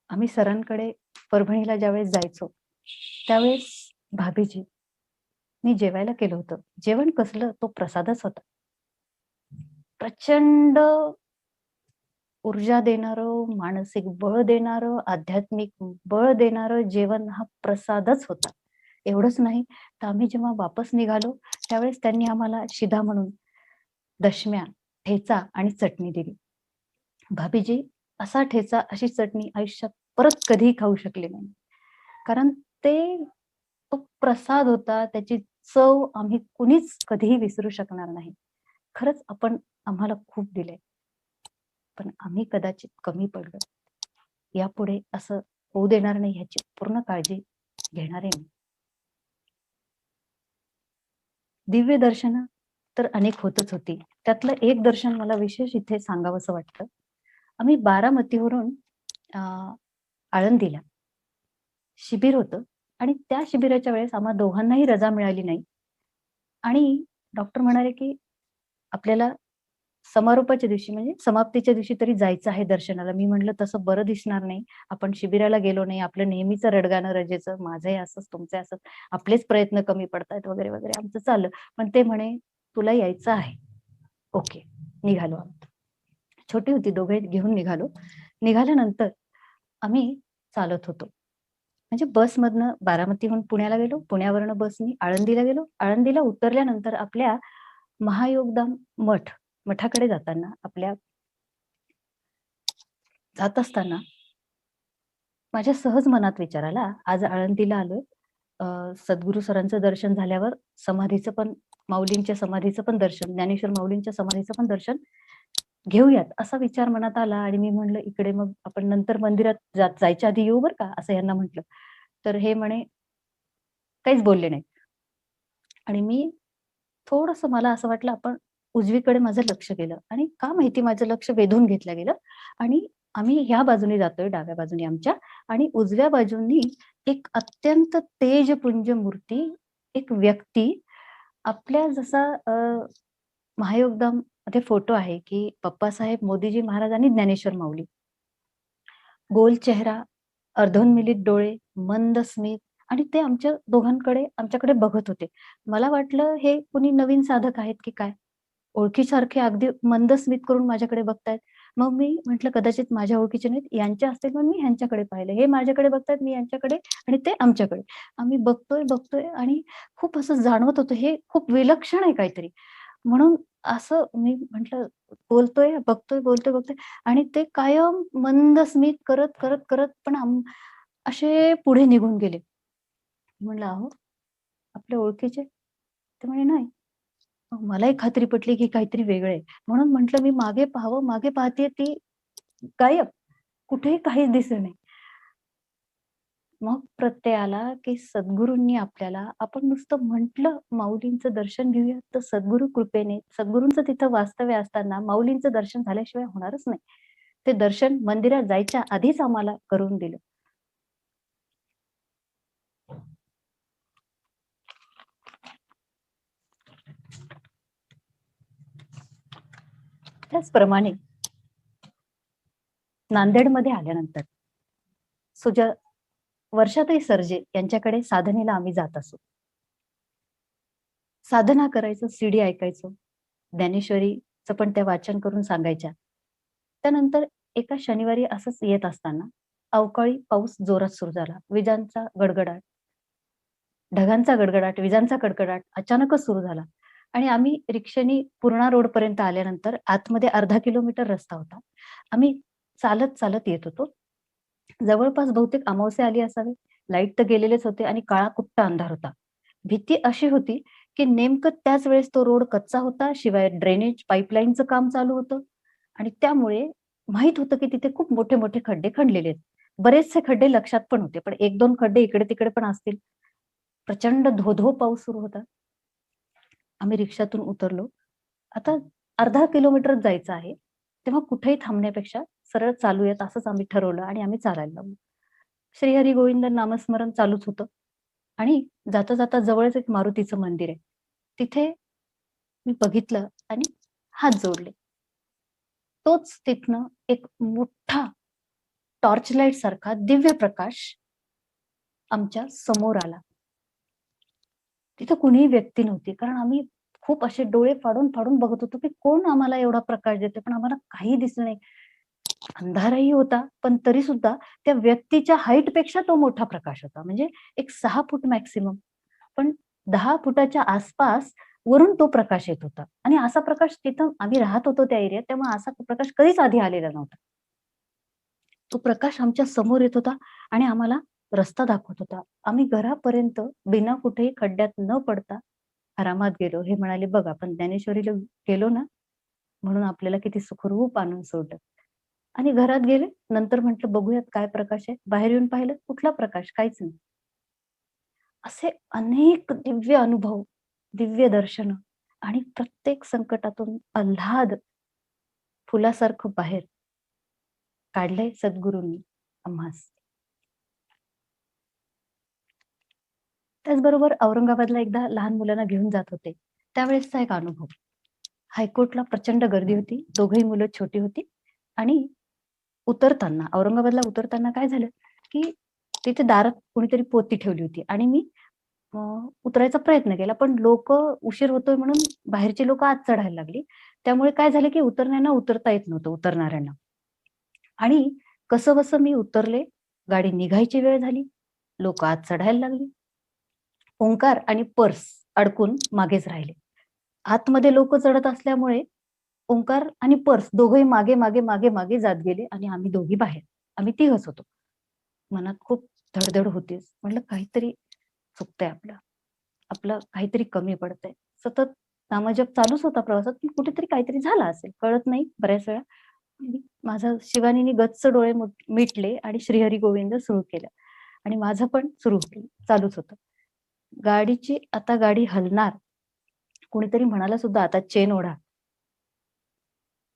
आम्ही सरांकडे परभणीला ज्यावेळेस जायचो, त्यावेळेस भाभीजी मी जेवायला केलं होतं. जेवण कसलं? तो प्रसादच होता. प्रचंड ऊर्जा देणारं, मानसिक बळ देणारं, आध्यात्मिक बळ देणारं जेवण हा प्रसादच होता. एवढंच नाही, तर आम्ही जेव्हा वापस निघालो, त्यावेळेस त्यांनी आम्हाला शिधा म्हणून दशम्या, ठेचा आणि चटणी दिली. भाभीजी असा ठेचा, अशी चटणी आयुष्यात परत कधीही खाऊ शकले नाही. कारण तो प्रसाद होता, त्याची चव आम्ही कुणीच कधीही विसरू शकणार नाही. खरंच आम्हाला खूप दिलंय. पण आम्ही कदाचित कमी पडलो. यापुढे असं होऊ देणार नाही ह्याची पूर्ण काळजी घेणार आहे मी. दिव्य दर्शनं तर अनेक होतच होती. त्यातलं एक दर्शन मला विशेष इथे सांगावंसं वाटतं. आम्ही बारामतीवरून आळंदीला शिबिर होतं आणि त्या शिबिराच्या वेळेस आम्हा दोघांनाही रजा मिळाली नाही आणि डॉक्टर म्हणाले, की आपल्याला समारोपाच्या दिवशी म्हणजे समाप्तीच्या दिवशी तरी जायचं आहे दर्शनाला. मी म्हटलं, "तसं बरं दिसणार नाही. आपण शिबिराला गेलो नाही. आपलं नेहमीचं रडगाणं रजेचं, माझंही असंच, तुमचंही असंच. आपलेच प्रयत्न कमी पडतायत" वगैरे, वगैरे आमचं चाललं. पण ते म्हणे, "तुला यायचं आहे." ओके. निघालो आम्ही. छोटी होती, दोघे घेऊन निघालो. निघाल्यानंतर आम्ही चालत होतो. म्हणजे बसमधनं बारामतीहून पुण्याला गेलो, पुण्यावरनं बसनी आळंदीला गेलो. आळंदीला उतरल्यानंतर आपल्या महायोगधाम मठाकडे जात असताना माझ्या सहज मनात विचार आला, आज आळंदीला आलोय. सद्गुरू सरांचं दर्शन झाल्यावर माऊलींच्या समाधीचं पण दर्शन, ज्ञानेश्वर माऊलींच्या समाधीचं पण दर्शन घेऊयात, असा विचार मनात आला आणि मी म्हणलं, इकडे मग आपण नंतर मंदिरात जायच्या आधी येऊ बरं का, असं ह्यांना म्हटलं. तर हे म्हणे काहीच बोलले नाहीत. आणि मी थोडंसं मला असं वाटलं आपण उजवीकडे माझं लक्ष गेलं आणि का माहिती माझं लक्ष वेधून घेतलं गेलं आणि आम्ही ह्या बाजूने जातोय, डाव्या बाजूने आमच्या आणि उजव्या बाजूनी एक अत्यंत तेजपुंज मूर्ती, एक व्यक्ती आपल्या जसा महायोगधाम मध्ये फोटो आहे की पप्पासाहेब मोदीजी महाराज आणि ज्ञानेश्वर माऊली. गोल चेहरा, अर्धोन्मिलित डोळे, मंद स्मित आणि ते आमच्याकडे बघत होते. मला वाटलं हे कुणी नवीन साधक आहेत की काय? ओळखीसारखे अगदी मंद स्मित करून माझ्याकडे बघतायत. मग मी म्हटलं कदाचित माझ्या ओळखीचे नाहीत, यांचे असतील म्हणून मी ह्यांच्याकडे पाहिलं. हे माझ्याकडे बघतायत, मी यांच्याकडे आणि ते आमच्याकडे. आम्ही बघतोय आणि खूप असं जाणवत होतं हे खूप विलक्षण आहे काहीतरी. म्हणून असं मी म्हटलं बोलतोय आणि ते कायम मंद स्मित करत पण असे पुढे निघून गेले. म्हणलं, "अहो, आपल्या ओळखीचे?" ते म्हणे, "नाही." मग मलाही खात्री पटली की काहीतरी वेगळं आहे. म्हणून म्हटलं मी मागे पाहावं, मागे पाहतेय ती गायब. कुठेही काहीच दिसेना. मग प्रत्यय आला की सद्गुरूंनी आपल्याला आपण नुसतं म्हटलं माऊलींचं दर्शन घेऊया, तर सद्गुरू कृपेने सद्गुरूंचं तिथं वास्तव्य असताना माऊलींचं दर्शन झाल्याशिवाय होणारच नाही. ते दर्शन मंदिरात जायच्या आधीच आम्हाला करून दिलं. त्याचप्रमाणे नांदेडमध्ये आल्यानंतर वर्षाताई सर्जे यांच्याकडे साधनेला आम्ही जात असो. साधना करायचो, सीडी ऐकायचो. ज्ञानेश्वरीचं पण त्या वाचन करून सांगायच्या. त्यानंतर एका शनिवारी असंच येत असताना अवकाळी पाऊस जोरात सुरू झाला. ढगांचा गडगडाट, विजांचा कडकडाट अचानकच सुरू झाला आणि आम्ही रिक्षानी पूर्णा रोड पर्यंत आल्यानंतर आतमध्ये अर्धा किलोमीटर रस्ता होता. आम्ही चालत येत होतो. जवळपास बहुतेक अमावास्या आली असावी. लाईट तर गेलेलेच होते आणि काळाकुट्ट अंधार होता. भीती अशी होती की नेमकं त्याच वेळेस तो रोड कच्चा होता, शिवाय ड्रेनेज पाईपलाईनचं काम चालू होतं आणि त्यामुळे माहित होतं की तिथे खूप मोठे-मोठे खड्डे खणलेले आहेत. बरेचसे खड्डे लक्षात पण होते, पण 1-2 खड्डे इकडे-तिकडे पण असतील. प्रचंड धो-धो पाऊस सुरू होता. आम्ही रिक्षातून उतरलो. आता अर्धा किलोमीटरच जायचं आहे. तेव्हा कुठेही थांबण्यापेक्षा सरळ चालूयात असंच आम्ही ठरवलं आणि आम्ही चालायला लागलो. श्रीहरी गोविंद नामस्मरण चालूच होतं आणि जाता जवळच एक मारुतीचं मंदिर आहे. तिथे मी बघितलं आणि हात जोडले. तोच तिथनं एक मोठा टॉर्च लाईट सारखा दिव्य प्रकाश आमच्या समोर आला. तिथं कुणीही व्यक्ती नव्हती. कारण आम्ही खूप असे डोळे फाडून बघत होतो, की कोण आम्हाला एवढा प्रकाश देतंय? पण आम्हाला काही दिसलं नाही. अंधारही होता, पण तरी सुद्धा त्या व्यक्तीच्या हाईटपेक्षा तो मोठा प्रकाश होता. म्हणजे एक 6 फूट मॅक्सिमम. पण 10 फुटाच्या आसपास वरून तो प्रकाश येत होता. आणि असा प्रकाश तिथं आम्ही राहत होतो त्या एरियात, त्यामुळे असा प्रकाश कधीच आधी आलेला नव्हता. तो प्रकाश आमच्या समोर येत होता आणि आम्हाला रस्ता दाखवत होता. आम्ही घरापर्यंत बिना कुठेही खड्ड्यात न पडता आरामात गेलो. हे म्हणाले, "बघ आपण ज्ञानेश्वरीला गेलो ना, म्हणून आपल्याला किती सुखरूप आणून सोडलं." आणि घरात गेले. नंतर म्हटलं, "बघूयात काय प्रकाश आहे." बाहेर येऊन पाहिलं, कुठला प्रकाश? काहीच नाही. असे अनेक दिव्य अनुभव, दिव्य दर्शन आणि प्रत्येक संकटातून आल्हाद फुलासारखं बाहेर. काढलंय सद्गुरूंनी आम्हास. त्याचबरोबर औरंगाबादला एकदा लहान मुलांना घेऊन जात होते, त्यावेळेसचा एक अनुभव. हायकोर्टला प्रचंड गर्दी होती, दोघही मुलं छोटी होती आणि उतरताना औरंगाबादला उतरताना काय झालं, की तिथे दारात कोणीतरी पोती ठेवली होती आणि मी अ, उतरायचा प्रयत्न केला, पण उशीर होतोय म्हणून बाहेरची लोकं आत चढायला लागली. त्यामुळे काय झालं, की उतरण्यांना उतरता येत नव्हतं उतरणाऱ्यांना. आणि कसंबसं मी उतरले, गाडी निघायची वेळ झाली, लोकं आत चढायला लागली. ओंकार आणि पर्स अडकून मागेच राहिले. आतमध्ये लोकं चढत असल्यामुळे ओंकार आणि पर्स दोघंही मागे, मागे, मागे, मागे जात गेले आणि आम्ही दोघी बाहेर. आम्ही तिघच होतो. मनात खूप धडधड होतीच. म्हटलं काहीतरी चुकतंय आपलं. आपलं काहीतरी कमी पडतंय. सतत नामजप चालूच होता प्रवासात, पण कुठेतरी काहीतरी झालं असेल. कळत नाही बऱ्याच वेळा. माझा शिवानीने गच्च डोळे मिटले आणि श्रीहरी गोविंद सुरू केलं आणि माझं पण चालूच होतं. गाडी हलणार. कोणीतरी म्हणाला सुद्धा, "आता चेन ओढा."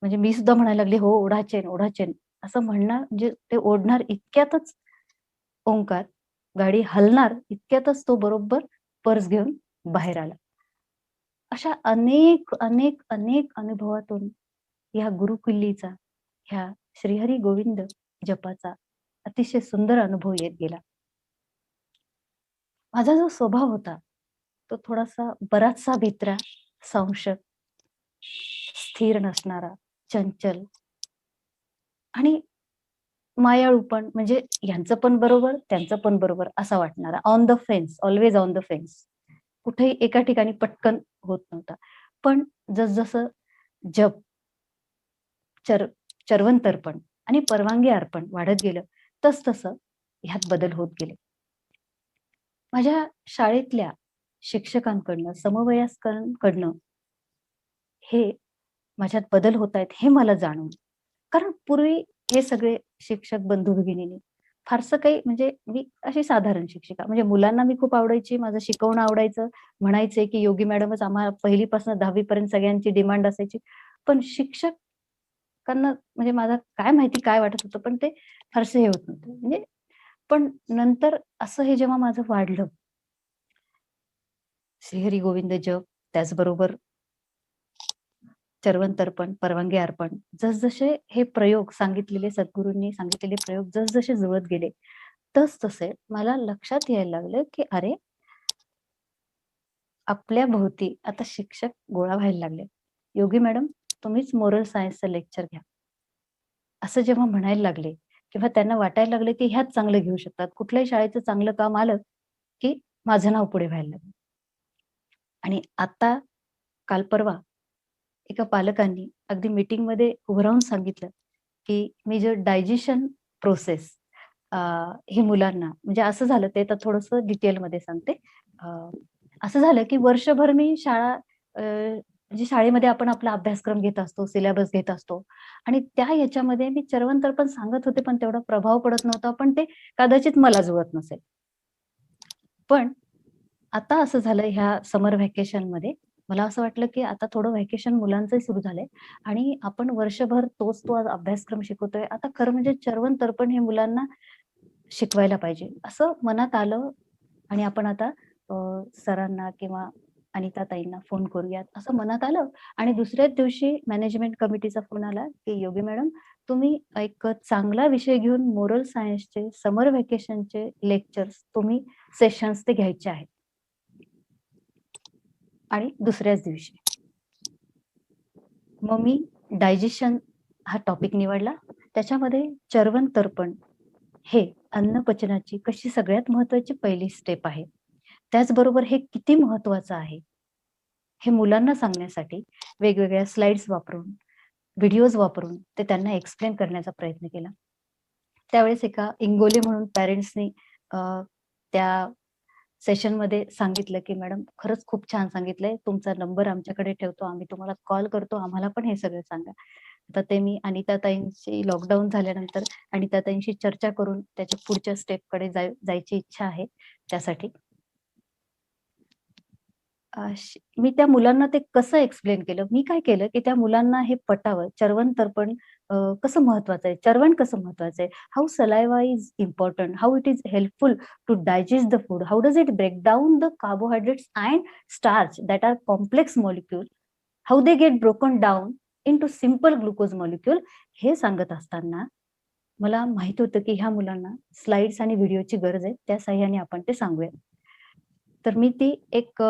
म्हणजे मी सुद्धा म्हणायला लागले, "हो, ओढा चेन, ओढा चेन." असं म्हणणार म्हणजे ते ओढणार इतक्यातच ओंकार, गाडी हलणार इतक्यातच तो बरोबर पर्स घेऊन बाहेर आला. अशा अनेक, अनेक, अनेक अनुभवातून ह्या गुरुकिल्लीचा, ह्या श्रीहरी गोविंद जपाचा अतिशय सुंदर अनुभव येत गेला. माझा जो स्वभाव होता, तो थोडासा बराचसा भित्रा, संशय, स्थिर नसणारा, चंचल आणि मायाळू पण म्हणजे ह्यांचं पण बरोबर, त्यांचं पण बरोबर असा वाटणारा. On the fence, always on the fence. कुठेही एका ठिकाणी पटकन होत नव्हता. पण जसजसं जप, चर चरवंतर्पण आणि परवानगी अर्पण वाढत गेलं, तसतसं ह्यात बदल होत गेले. माझ्या शाळेतल्या शिक्षकांकडनं, समवयस्करांकडनं हे माझ्यात बदल होतायत हे मला जाणवलं. कारण पूर्वी हे सगळे शिक्षक बंधू-भगिनींनी फारसं काही म्हणजे मी अशी साधारण शिक्षिका म्हणजे मुलांना मी खूप आवडायची, माझं शिकवणं आवडायचं. म्हणायचे की योगी मॅडमच आम्हाला 1ली पासून 10वी पर्यंत सगळ्यांची डिमांड असायची. पण शिक्षकांना म्हणजे माझा काय माहिती काय वाटत होतं, पण ते फारसं हे होत नव्हतं. म्हणजे पण नंतर असं हे जेव्हा माझं वाढलं, श्रीहरी गोविंद जप, त्याचबरोबर चरवंतर्पण, परवानगी अर्पण, जसजसे हे प्रयोग सांगितलेले सद्गुरूंनी सांगितलेले प्रयोग जसजसे जुळत गेले, तसतसे मला लक्षात यायला लागलं, की अरे, आपल्या भोवती आता शिक्षक गोळा व्हायला लागले. योगी मॅडम, तुम्हीच मोरल सायन्सचं लेक्चर घ्या. असं जेव्हा म्हणायला लागले किंवा त्यांना वाटायला लागलं, की ह्याच चांगलं घेऊ शकतात. कुठल्याही शाळेचं चांगलं काम आलं, की माझं नाव पुढे व्हायला लागलं. आणि आता काल परवा एका पालकांनी अगदी मीटिंगमध्ये उभं राहून सांगितलं, की मी जे डायजेशन प्रोसेस हे मुलांना म्हणजे असं झालं ते तर थोडंसं डिटेलमध्ये सांगते. अ, असं झालं, की वर्षभर मी म्हणजे शाळेमध्ये आपण आपला अभ्यासक्रम घेत असतो, सिलेबस घेत असतो आणि त्या ह्याच्यामध्ये मी चरवंतर पण सांगत होते, पण तेवढा प्रभाव पडत नव्हता. पण ते कदाचित मला जुळत नसेल. पण आता असं झालं ह्या समर व्हॅकेशनमध्ये मला असं वाटलं, की आता थोडं व्हॅकेशन मुलांचंही सुरू झालंय आणि आपण वर्षभर तो अभ्यासक्रम शिकवतोय. आता खरं म्हणजे चरवण-तर्पण हे मुलांना शिकवायला पाहिजे, असं मनात आलं आणि आपण आता सरांना किंवा अनिताताईंना फोन करूयात असं मनात आलं आणि दुसऱ्याच दिवशी मॅनेजमेंट कमिटीचा फोन आला, की योगी मॅडम तुम्ही एक चांगला विषय घेऊन मोरल सायन्सचे समर व्हॅकेशनचे लेक्चर्स तुम्ही सेशन्स ते घ्यायचे आहेत. आणि दुसऱ्याच दिवशी. मग मी डायजेशन हा टॉपिक निवडला. त्याच्यामध्ये चर्वण-तर्पण हे अन्नपचनाची कशी सगळ्यात महत्त्वाची पहिली स्टेप आहे. त्याचबरोबर हे किती महत्त्वाचं आहे, हे मुलांना सांगण्यासाठी वेगवेगळ्या स्लाइड्स वापरून, व्हिडिओज वापरून ते त्यांना एक्सप्लेन करण्याचा प्रयत्न केला. त्यावेळेस एका इंगोले म्हणून पॅरेंट्सनी त्या सेशनमध्ये सांगितलं, की "मॅडम खरंच खूप छान सांगितलंय. तुमचा नंबर आमच्याकडे ठेवतो. आम्ही तुम्हाला कॉल करतो. आम्हाला पण हे सगळं सांगा." आता ते मी अनिताताईंची लॉकडाऊन झाल्यानंतर अनिताताईंशी चर्चा करून त्याच्या पुढच्या स्टेपकडे जायची इच्छा आहे त्यासाठी. मी त्या मुलांना ते कसं एक्सप्लेन केलं, मी काय केलं, की त्या मुलांना हे पटावं, चर्वण तर्पण कसं महत्वाचं आहे, चर्वण कसं महत्वाचं आहे, how saliva is important, how it is helpful to digest the food, how does it break down the carbohydrates and starch that are complex molecule, how they get broken down into simple glucose molecule. हे सांगत असताना मला माहित होतं की ह्या मुलांना slides आणि व्हिडिओची गरज आहे, त्या साह्याने आपण ते सांगूया. तर मी ती एक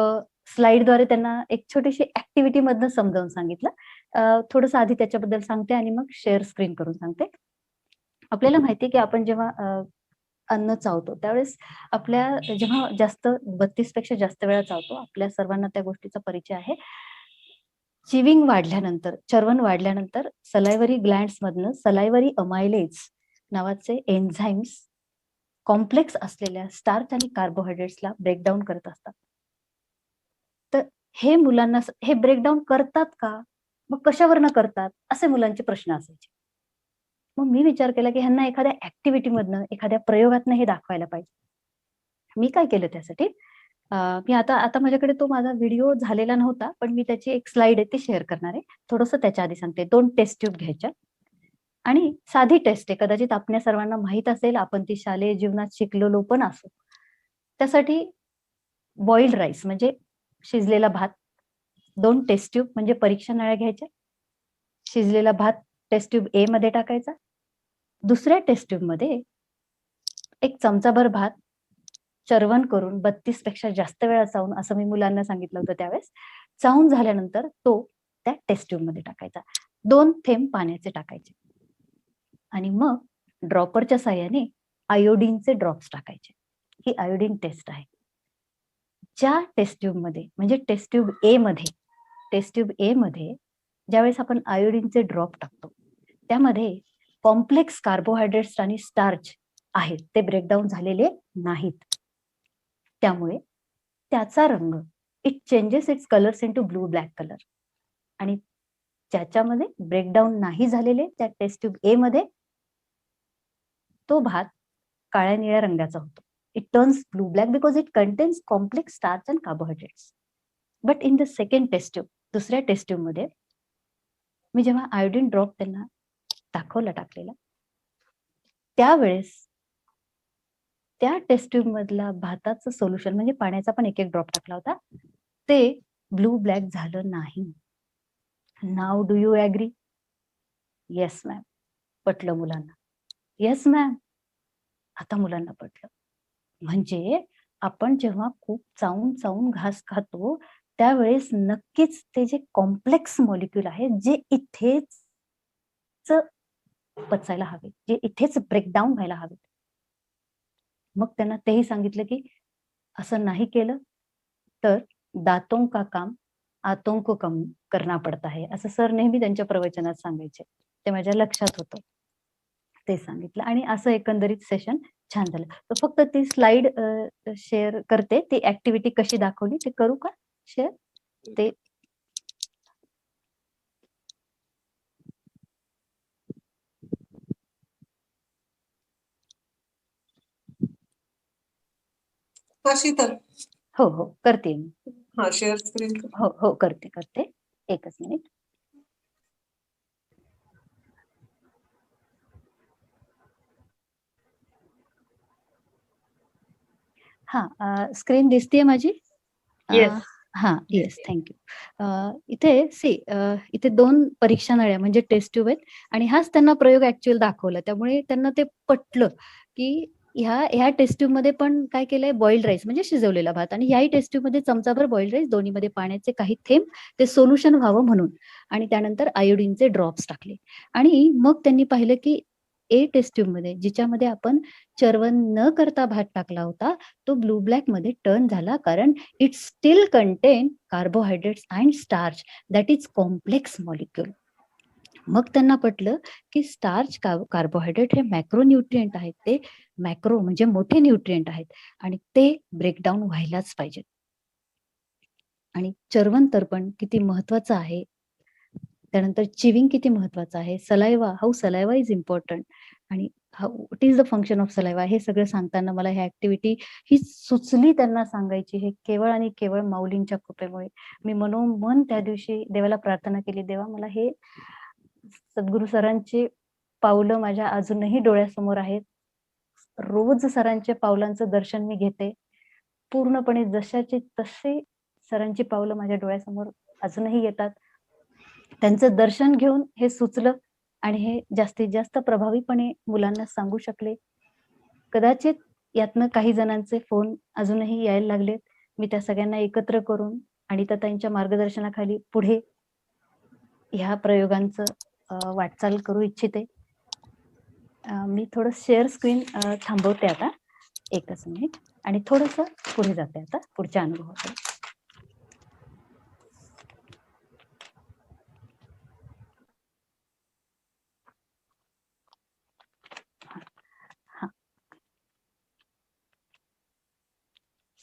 स्लाइडद्वारे त्यांना एक छोटीशी ऍक्टिव्हिटी मधनं समजावून सांगितलं. थोडंसं आधी त्याच्याबद्दल सांगते आणि मग शेअर स्क्रीन करून सांगते. आपल्याला माहितीये की आपण जेव्हा अन्न चावतो त्यावेळेस आपल्या जेव्हा जास्त 32 पेक्षा जास्त वेळा चावतो, आपल्या सर्वांना त्या गोष्टीचा परिचय आहे. चिविंग वाढल्यानंतर, चर्वण वाढल्यानंतर सलायव्हरी ग्लँड्स मधनं सलायव्हरी अमायलेज नावाचे एन्झाईम्स कॉम्प्लेक्स असलेल्या स्टार्च आणि कार्बोहायड्रेट्सला ब्रेकडाऊन करत असतात. तर हे मुलांना हे ब्रेकडाऊन करतात का? मग कशावरनं करतात? असे मुलांचे प्रश्न असायचे. मग मी विचार केला की ह्यांना एखाद्या ऍक्टिव्हिटी मधनं, एखाद्या प्रयोगातनं हे दाखवायला पाहिजे. मी काय केलं त्यासाठी, मी आता आता माझ्याकडे तो माझा व्हिडिओ झालेला नव्हता, पण मी त्याची एक स्लाइड आहे ती शेअर करणार आहे. थोडंसं त्याच्या आधी सांगते. 2 टेस्ट ट्यूब घ्यायच्या आणि साधी टेस्ट आहे, कदाचित आपल्या सर्वांना माहित असेल, आपण ती शालेय जीवनात शिकलेलो पण असू. त्यासाठी बॉइल्ड राईस म्हणजे शिजलेला भात, 2 टेस्ट ट्यूब म्हणजे परीक्षा नळ्या घ्यायच्या. शिजलेला भात टेस्ट ट्यूब ए मध्ये टाकायचा. दुसऱ्या टेस्ट ट्यूब मध्ये 1 चमचाभर भात चर्वण करून 32 पेक्षा जास्त वेळा चावून, असं मी मुलांना सांगितलं होतं त्यावेळेस. चावून झाल्यानंतर तो त्या टेस्ट ट्यूब मध्ये टाकायचा. 2 थेंब पाण्याचे टाकायचे आणि मग ड्रॉपरच्या साह्याने आयोडीनचे ड्रॉप्स टाकायचे. ही आयोडीन टेस्ट आहे. ज्या टेस्ट ट्यूब मध्ये म्हणजे टेस्ट ट्यूब ए मध्ये ज्यावेळेस आपण आयोडीनचे ड्रॉप टाकतो, त्यामध्ये कॉम्प्लेक्स कार्बोहायड्रेट्स आणि स्टार्च आहेत, ते ब्रेकडाऊन झालेले नाहीत. त्यामुळे त्याचा रंग, it changes it's colours into blue black colour. आणि ज्याच्यामध्ये ब्रेकडाऊन नाही झालेले त्या टेस्ट ट्यूब ए मध्ये तो भात काळ्या निळ्या रंगाचा होतो. It turns blue black because it contains complex starch and carbohydrates. But in the second test tube, दुसऱ्या टेस्ट ट्यूब मध्ये मी जेव्हा आयोडीन ड्रॉप त्यांना टाकलेला, त्यावेळेस त्या टेस्ट ट्यूब मधला भाताचं सोल्युशन म्हणजे पाण्याचा पण एक ड्रॉप टाकला होता, ते ब्लू ब्लॅक झालं नाही. Now do you agree? Yes ma'am. पटलं मुलांना? Yes ma'am. आता मुलांना पटलं. म्हणजे आपण जेव्हा खूप चावून चावून घास खातो, त्यावेळेस नक्कीच ते जे कॉम्प्लेक्स मॉलिक्यूल आहेत, जे इथेच पचायला हवे, जे इथेच ब्रेकडाऊन व्हायला हवे. मग त्यांना तेही सांगितलं की असं नाही केलं तर दातों का काम आतों को कम करना पडता है, असं सर नेहमी त्यांच्या प्रवचनात सांगायचे. ते माझ्या लक्षात होतं. ते सांगितलं आणि असं एकंदरीत सेशन छान झालं. तर फक्त ती स्लाइड शेअर करते. ती ऍक्टिव्हिटी कशी दाखवली ते करू का शेअर? ते शीतल, हो हो करते मी. हा शेअर स्क्रीन. हो हो करते. एकच मिनिट. हा स्क्रीन दिसतेय माझी? येस. हा येस, थँक्यू. इथे 2 परीक्षा नळ्या म्हणजे टेस्ट ट्यूब आहेत आणि हाच त्यांना प्रयोग ऍक्च्युअल दाखवला. त्यामुळे त्यांना ते पटलं की ह्या टेस्ट ट्यूब मध्ये पण काय केलंय, बॉइल्ड राईस म्हणजे शिजवलेला भात, आणि ह्याही टेस्ट ट्यूब मध्ये चमचाभर बॉइल्ड राईस, दोन्हीमध्ये पाण्याचे काही थेंब, ते सोल्युशन व्हावं म्हणून, आणि त्यानंतर आयोडीनचे ड्रॉप्स टाकले. आणि मग त्यांनी पाहिलं की ए टेस्ट ट्यूब मध्ये, जिच्यामध्ये आपण चर्वण न करता भात टाकला होता, तो ब्लू ब्लॅक मध्ये टर्न झाला, कारण it still content carbohydrates and starch that is complex molecule. मग त्यांना पटलं की स्टार्च, कार्बोहायड्रेट हे मॅक्रो न्यूट्रिएंट आहेत, ते मॅक्रो म्हणजे मोठे न्यूट्रिएंट आहेत आणि ते ब्रेकडाऊन व्हायलाच पाहिजेत. आणि चर्वण तर्पण किती महत्वाचं आहे, त्यानंतर चिविंग किती महत्वाचं आहे, saliva, how saliva is important, आणि what is the function of saliva हे सगळं सांगताना मला ह्या ऍक्टिव्हिटी ही सुचली त्यांना सांगायची, हे केवळ आणि केवळ माऊलींच्या कृपेमुळे. मी मनोमन त्या दिवशी देवाला प्रार्थना केली, देवा मला हे सद्गुरू सरांची पावलं माझ्या अजूनही डोळ्यासमोर आहेत. रोज सरांच्या पावलांचं दर्शन मी घेते. पूर्णपणे जशाचे तसे सरांची पावलं माझ्या डोळ्यासमोर अजूनही येतात. त्यांचं दर्शन घेऊन हे सुचलं आणि हे जास्तीत जास्त प्रभावीपणे मुलांना सांगू शकले. कदाचित यातनं काही जणांचे फोन अजूनही यायला लागलेत. मी त्या सगळ्यांना एकत्र करून अनिताताईंच्या मार्गदर्शनाखाली पुढे ह्या प्रयोगांचं वाटचाल करू इच्छिते. मी थोडं शेअर स्क्रीन थांबवते आता. एकच मिनिट आणि थोडंसं पुढे जाते आता पुढच्या अनुभवाकडे.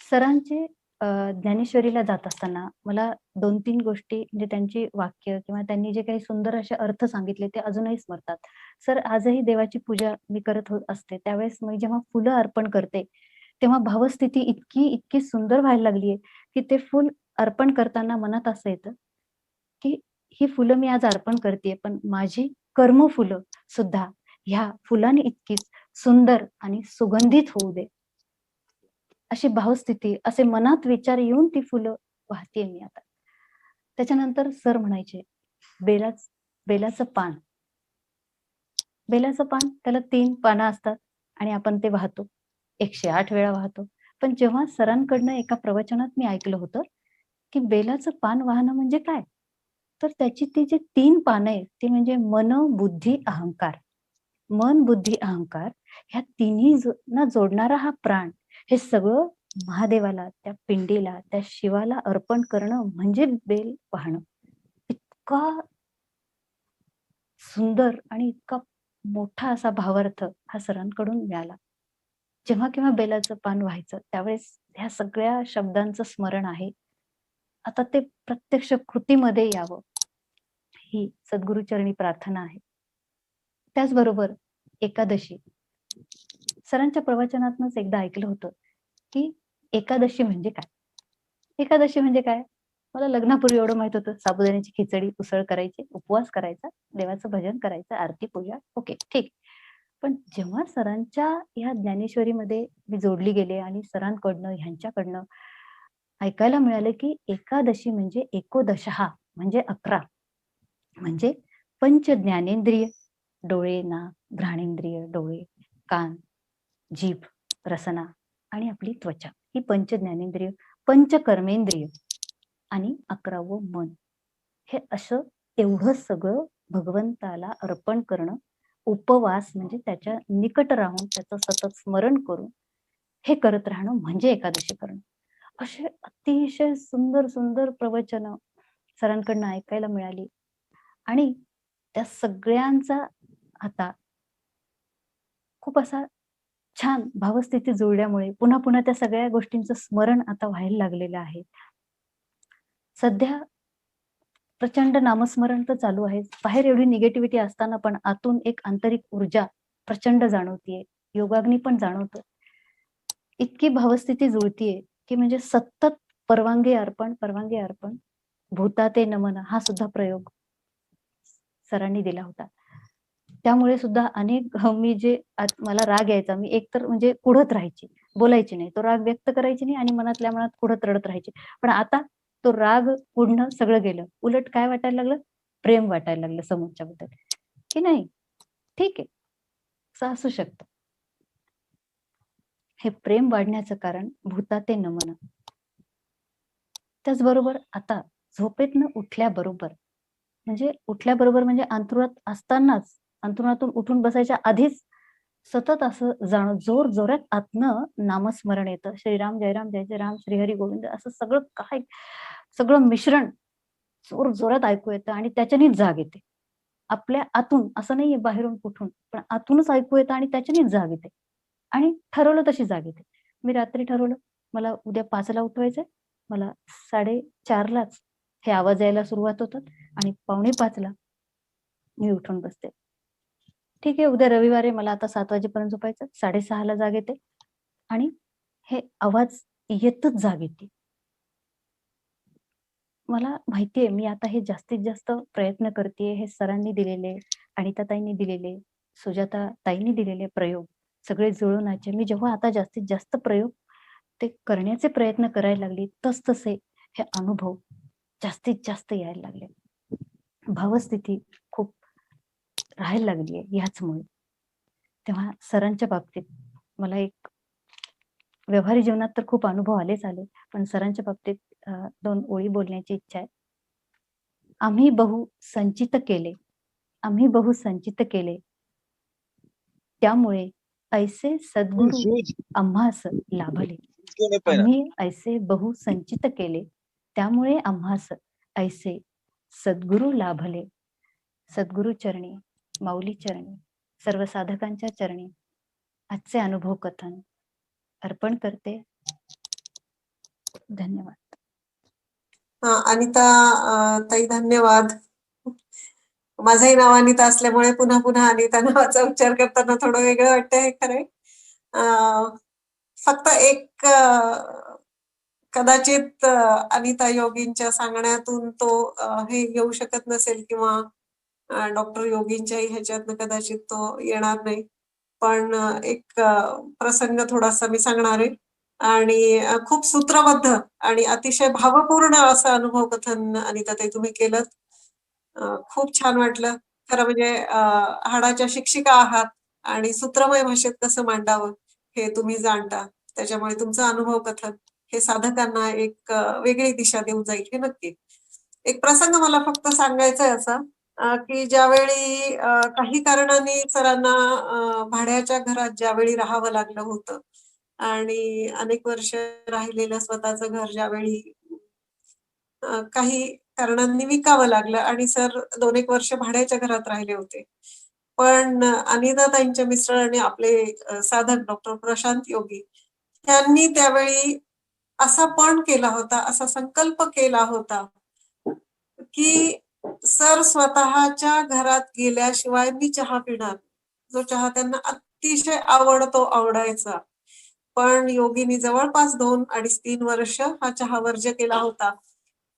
सरांचे ज्ञानेश्वरीला जात असताना मला 2-3 गोष्टी म्हणजे त्यांची वाक्य किंवा त्यांनी जे काही सुंदर असे अर्थ सांगितले ते अजूनही स्मरतात. सर आजही देवाची पूजा मी करत असते त्यावेळेस मी जेव्हा फुलं अर्पण करते, तेव्हा भावस्थिती इतकी सुंदर व्हायला लागलीये, की ते फुल अर्पण करताना मनात असं येतं, की ही फुलं मी आज अर्पण करतेय, पण माझी कर्मफुलं सुद्धा ह्या फुलांनी इतकीच सुंदर आणि सुगंधित होऊ दे. अशी भावस्थिती, असे मनात विचार येऊन ती फुलं वाहतेय मी आता. त्याच्यानंतर सर म्हणायचे, बेलाचं पान. बेलाचं पान त्याला 3 पानं असतात आणि आपण ते वाहतो. 108 वेळा वाहतो. पण जेव्हा सरांकडनं एका प्रवचनात मी ऐकलं होतं, की बेलाचं पान वाहणं म्हणजे काय? तर त्याची ती जी 3 पानं आहेत, ती म्हणजे मन, बुद्धी, अहंकार. मन, बुद्धी, अहंकार ह्या तिन्ही ना जोडणारा हा प्राण, हे सगळं महादेवाला, त्या पिंडीला, त्या शिवाला अर्पण करणं म्हणजे बेल वाहणं. इतका सुंदर आणि इतका मोठा असा भावार्थ हा सरांकडून मिळाला. जेव्हा केव्हा बेलाचं पान व्हायचं त्यावेळेस ह्या सगळ्या शब्दांचं स्मरण आहे. आता ते प्रत्यक्ष कृतीमध्ये यावं, ही सद्गुरुचरणी प्रार्थना आहे. त्याचबरोबर एकादशी. सरांच्या प्रवचनातनंच एकदा ऐकलं होतं, की एकादशी म्हणजे काय? एकादशी म्हणजे काय? मला लग्नापूर्वी एवढं माहित होतं, साबुदाण्याची खिचडी, उसळ करायची, उपवास करायचा, देवाचं भजन करायचं, आरती, पूजा, ओके, ठीक. पण जेव्हा सरांच्या ह्या ज्ञानेश्वरीमध्ये मी जोडली गेले आणि सरांकडनं, ह्यांच्याकडनं ऐकायला मिळालं, की एकादशी म्हणजे एकोदशहा म्हणजे 11. म्हणजे पंच ज्ञानेंद्रिय, डोळे, नाक, घ्राणेंद्रिय, डोळे, कान, जीभ, रसना आणि आपली त्वचा. ही पंच ज्ञानेंद्रिय, पंच कर्मेंद्रिय आणि 11वं मन. हे असं एवढं सगळं भगवंताला अर्पण करणं, उपवास म्हणजे त्याच्या निकट राहून त्याचं सतत स्मरण करून हे करत राहणं म्हणजे एकादशी करणं. असे अतिशय सुंदर प्रवचनं सरांकडनं ऐकायला मिळाली आणि त्या सगळ्यांचा आता खूप असा छान भावस्थिती जुळल्यामुळे पुन्हा पुन्हा त्या सगळ्या गोष्टींचं स्मरण आता व्हायला लागलेलं आहे. सध्या प्रचंड नामस्मरण तर चालू आहे. बाहेर एवढी निगेटिव्हिटी असताना पण आतून एक आंतरिक ऊर्जा प्रचंड जाणवतीये. योगाग्नी पण जाणवतो. इतकी भावस्थिती जुळतीये, की म्हणजे सतत परवानगी अर्पण, भूताते नमन हा सुद्धा प्रयोग सरांनी दिला होता. त्यामुळे सुद्धा अनेक मी जे मला राग यायचा, मी एकतर म्हणजे कुढत राहायची, बोलायची नाही. तो राग व्यक्त करायची नाही आणि मनातल्या मनात कुढत रडत राहायची. पण आता तो राग कुढणं सगळं गेलं. उलट काय वाटायला लागलं? प्रेम वाटायला लागलं समोरच्याबद्दल, की नाही ठीक आहे, असं असू शकतं. हे प्रेम वाढण्याचं कारण भूताते नमन. त्याचबरोबर आता झोपेतनं उठल्याबरोबर म्हणजे अंथरुणात असतानाच, अंथरुणातून उठून बसायच्या आधीच सतत असं जोर जोरात आतनं नामस्मरण येतं. श्रीराम जय राम, जय जय राम, श्रीहरी गोविंद असं सगळं मिश्रण जोर जोरात ऐकू येतं आणि त्याच्यानेच जाग येते. आपल्या आतून असं नाहीये बाहेरून कुठून, पण आतूनच ऐकू येतं आणि त्याच्यानेच जाग येते आणि ठरवलं तशी जाग येते. मी रात्री ठरवलं मला उद्या 5ला उठवायचंय, मला 4:30लाच हे आवाज यायला सुरुवात होतात आणि 4:45ला मी उठून बसते. ठीक आहे, उद्या रविवार आहे, मला आता 7 वाजेपर्यंत झोपायचं. 6:30ला जाग येते आणि हे आवाज येतच जाग येते. मला माहिती मी आता हे जास्तीत जास्त प्रयत्न करतेय. हे सरांनी दिलेले, अनिताताईंनी दिलेले, सुजाता ताईंनी दिलेले प्रयोग सगळे जुळवण्याचे. मी जेव्हा आता जास्तीत जास्त प्रयोग ते करण्याचे प्रयत्न करायला लागले, तसतसे हे अनुभव जास्तीत जास्त यायला लागले. भावस्थिती खूप राहायला लागली आहे ह्याचमुळे. तेव्हा सरांच्या बाबतीत मला एक व्यवहारिक जीवनात तर खूप अनुभव आले, पण सरांच्या बाबतीत 2 ओळी बोलण्याची इच्छा आहे. आम्ही बहु संचित केले, आम्ही बहु संचित केले, त्यामुळे ऐसे सद्गुरू आम्हास लाभले. आम्ही ऐसे बहु संचित केले, त्यामुळे आम्हास ऐसे सद्गुरू लाभले. सद्गुरू चरणी, माऊली चरणी, सर्व साधकांच्या चरणी आजचे अनुभव कथन अर्पण करते. धन्यवाद. अनिता ताई धन्यवाद. माझंही नाव अनिता असल्यामुळे पुन्हा पुन्हा अनिता नावाचा उच्चार करताना थोडं वेगळं वाटतंय, हे खरंय. फक्त एक कदाचित अनिता योगींच्या सांगण्यातून तो हे येऊ शकत नसेल, किंवा डॉक्टर योगींच्याही ह्याच्यातनं कदाचित तो येणार नाही. पण एक प्रसंग थोडासा मी सांगणार आहे, आणि खूप सूत्रबद्ध आणि अतिशय भावपूर्ण असं अनुभव कथन अनिताताई तुम्ही केलं. खूप छान वाटलं. खरं म्हणजे हाडाच्या शिक्षिका आहात आणि सूत्रमय भाषेत कसं मांडावं हे तुम्ही जाणता. त्याच्यामुळे तुमचं अनुभव कथन हे साधकांना एक वेगळी दिशा देऊन जाईल, हे नक्की. एक प्रसंग मला फक्त सांगायचा आहे असा, की ज्यावेळी काही कारणाने सरांना भाड्याच्या घरात ज्यावेळी राहावं लागलं होतं आणि अनेक वर्ष राहिलेलं स्वतःचं घर ज्यावेळी काही कारणांनी विकावं लागलं आणि सर 2-1 वर्ष भाड्याच्या घरात राहिले होते. पण अनिताताईंच्या मिस्टरांनी आपले साधक डॉक्टर प्रशांत योगी यांनी त्यावेळी असा पण केला होता, असा संकल्प केला होता, की सर स्वतःच्या घरात गेल्याशिवाय मी चहा पिणार. जो चहा त्यांना अतिशय आवडायचा. पण योगींनी जवळपास 2-2.5-3 वर्ष हा चहा वर्ज्य केला होता.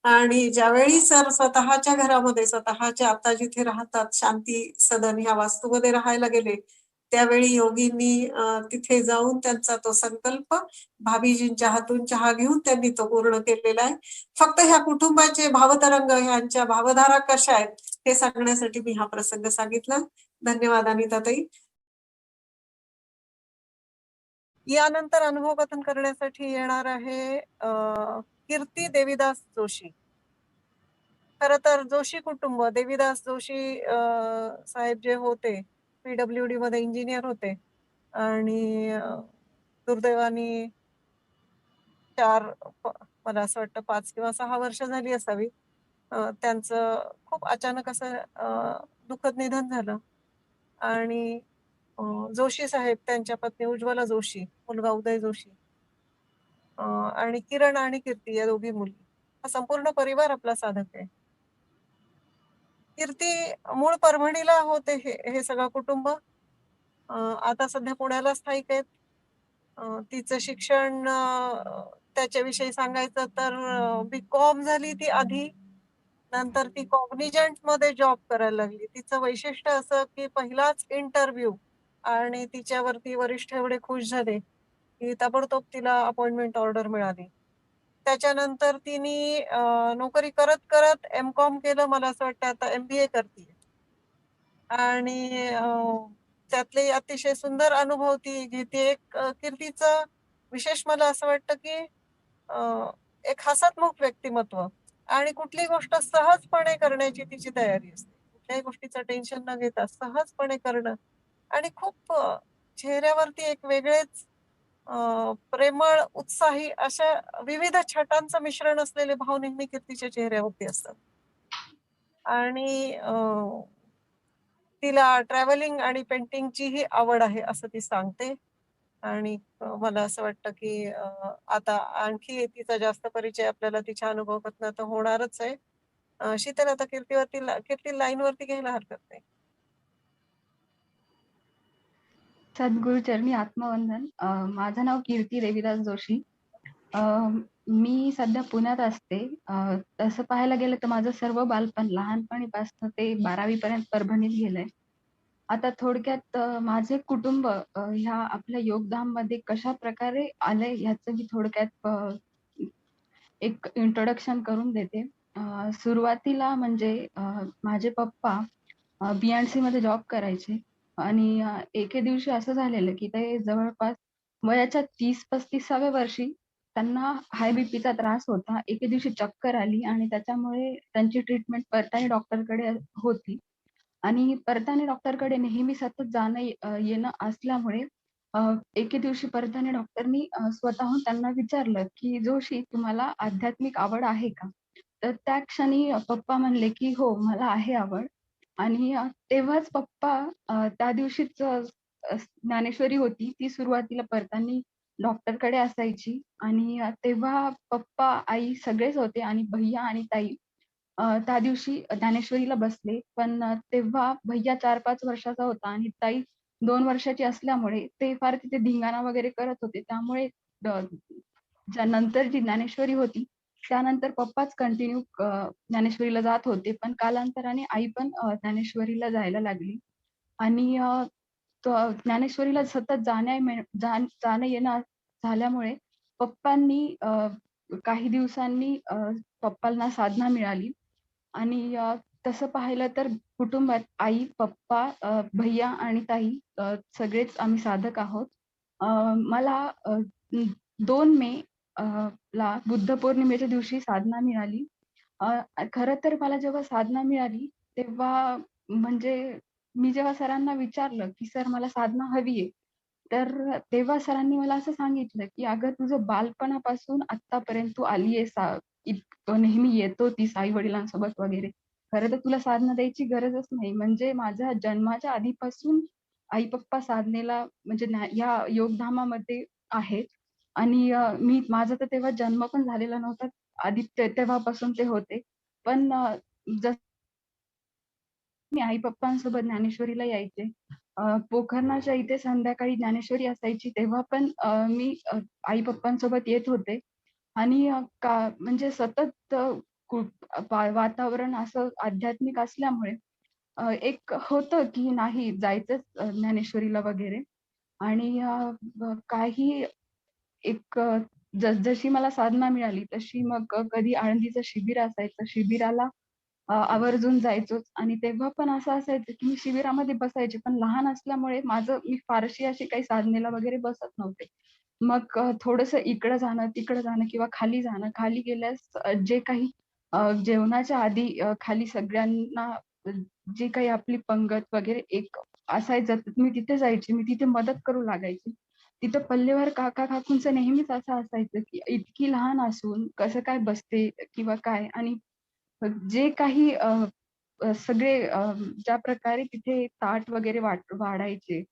आणि ज्यावेळी सर स्वतःच्या घरामध्ये, स्वतःच्या आता जिथे राहतात शांती सदन ह्या वास्तूमध्ये राहायला गेले, त्यावेळी योगींनी तिथे जाऊन त्यांचा तो संकल्प भाभीजींच्या हातून चहा घेऊन त्यांनी तो पूर्ण केलेला आहे. फक्त ह्या कुटुंबाचे भावतरंग, ह्यांच्या भावधारा कशा आहेत हे सांगण्यासाठी मी हा प्रसंग सांगितला. धन्यवाद अनिताताई. यानंतर अनुभव कथन करण्यासाठी येणार आहे कीर्ती देवीदास जोशी. खरं तर जोशी कुटुंब, देवीदास जोशी साहेब जे होते, PWD मध्ये इंजिनियर होते आणि दुर्दैवाने मला असं वाटतं 5 किंवा 6 वर्ष झाली असावी, त्यांचं खूप अचानक असं दुःखद निधन झालं. आणि जोशी साहेब, त्यांच्या पत्नी उज्ज्वला जोशी, मुलगा उदय जोशी, आणि किरण आणि कीर्ती या दोघी मुली, हा संपूर्ण परिवार आपला साधक आहे. कीर्ती मूळ परभणीला होते हे सगळं कुटुंब. आता सध्या पुण्याला स्थायिक आहेत. तिचं शिक्षण त्याच्याविषयी सांगायचं तर BCom झाली ती आधी, नंतर ती कॉग्निजंट मध्ये जॉब करायला लागली. तिचं वैशिष्ट्य असं की पहिलाच इंटरव्ह्यू आणि तिच्यावरती वरिष्ठ एवढे खुश झाले की ताबडतोब तिला अपॉइंटमेंट ऑर्डर मिळाली. त्याच्यानंतर तिने नोकरी करत करत MCom केलं. मला असं वाटतं आता MBA करते. आणि त्यातले अतिशय सुंदर अनुभव ती घेते. एक कीर्तीचं विशेष मला असं वाटतं की एक हसतमुख व्यक्तिमत्व आणि कुठली गोष्ट सहजपणे करण्याची तिची तयारी असते. कुठल्याही गोष्टीचं टेन्शन न घेता सहजपणे करणं, आणि खूप चेहऱ्यावरती एक वेगळेच प्रेमळ, उत्साही अशा विविध छटांचं मिश्रण असलेले भाव नेहमी कीर्तीच्या चेहऱ्यावरती असतात. आणि तिला ट्रॅव्हलिंग आणि पेंटिंगचीही आवड आहे असं ती सांगते. आणि मला असं वाटतं की आता आणखी तिचा जास्त परिचय आपल्याला तिच्या अनुभव कथनात होणारच आहे. शीतल, आता कीर्ती लाईन वरती घ्यायला हरकत नाही. सद्गुरुचरणी आत्मवंदन. माझं नाव कीर्ती देवीदास जोशी. अ, मी सध्या पुण्यात असते. तसं पाहायला गेलं तर माझं सर्व बालपण लहानपणीपासून ते 12वी पर्यंत परभणीत गेलंय. आता थोडक्यात माझे कुटुंब ह्या आपल्या योगधाममध्ये कशाप्रकारे आलंय ह्याचं मी थोडक्यात एक इंट्रोडक्शन करून देते. सुरुवातीला म्हणजे माझे पप्पा B&C मध्ये जॉब करायचे आणि एके दिवशी असं झालेलं की ते जवळपास वयाच्या 30-35व्या वर्षी त्यांना हाय बीपीचा त्रास होता. एके दिवशी चक्कर आली आणि त्याच्यामुळे त्यांची ट्रीटमेंट परताने डॉक्टरकडे होती आणि परताने डॉक्टरकडे नेहमी सतत जाणं येणं असल्यामुळे एके दिवशी परताने डॉक्टरनी स्वतःहून त्यांना विचारलं की जोशी तुम्हाला आध्यात्मिक आवड आहे का? तर त्या क्षणी पप्पा म्हणले की हो मला आहे आवड. आणि तेव्हाच पप्पा त्या दिवशीच ज्ञानेश्वरी होती ती सुरुवातीला परतांनी डॉक्टरकडे असायची आणि तेव्हा पप्पा, आई सगळेच होते आणि भैय्या आणि ताई त्या दिवशी ज्ञानेश्वरीला बसले. पण तेव्हा भैय्या 4-5 वर्षाचा होता आणि ताई 2 वर्षाची असल्यामुळे ते फार तिथे धिंगाणा वगैरे करत होते. त्यामुळे नंतर जी ज्ञानेश्वरी होती त्यानंतर पप्पाच कंटिन्यू ज्ञानेश्वरीला जात होते. पण कालांतराने आई पण ज्ञानेश्वरीला जायला लागली आणि ज्ञानेश्वरीला सतत जाणं येणं झाल्यामुळे पप्पांनी काही दिवसांनी पप्पांना साधना मिळाली आणि तसं पाहिलं तर कुटुंबात आई, पप्पा, भैय्या आणि ताई सगळेच आम्ही साधक आहोत. मला 2 मे ला बुद्ध पौर्णिमेच्या दिवशी साधना मिळाली. खरं तर मला जेव्हा साधना मिळाली तेव्हा म्हणजे मी जेव्हा सरांना विचारलं, की "सर मला साधना हवी आहे." तर तेव्हा सरांनी मला असं सांगितलं, की "अगं तुझं बालपणापासून आत्तापर्यंत तू आली आहेस नेहमी येत होतीस आई-वडिलांसोबत वगैरे. खरं तर तुला साधना द्यायची गरजच नाही. म्हणजे माझ्या जन्माच्या आधीपासून आई-पप्पा साधनेला म्हणजे या योगधामामध्ये आहेत आणि माझा तर तेव्हा जन्म पण झालेला नव्हता. आधी तेव्हापासून ते होते. पण जसं मी आई-पप्पांसोबत ज्ञानेश्वरीला यायचे. पोखरणाच्या इथे संध्याकाळी ज्ञानेश्वरी असायची तेव्हा पण मी आई-पप्पांसोबत येत होते आणि म्हणजे सतत वातावरण असं आध्यात्मिक असल्यामुळे एक होतं की नाही जायचंच ज्ञानेश्वरीला वगैरे आणि काही एक जशी मला साधना मिळाली तशी मग कधी आळंदीचं शिबिर असायचं. शिबिराला आवर्जून जायचोच आणि तेव्हा पण असं असायचं की मी शिबिरामध्ये बसायचे. पण लहान असल्यामुळे मी फारशी अशी काही साधनेला वगैरे बसत नव्हते. मग थोडंसं इकडं जाणं, तिकडं जाणं किंवा खाली जाणं. खाली गेल्यास जे काही जेवणाच्या आधी खाली सगळ्यांना जी काही आपली पंगत वगैरे एक असायचं, मी तिथे जायचे. मी तिथे मदत करू लागायची. तिथं पल्लेवर काका-काकूंचं नेहमीच असं असायचं, की इतकी लहान असून कसं काय बसते किंवा काय आणि जे काही सगळे ज्या प्रकारे तिथे ताट वगैरे वाढायचे,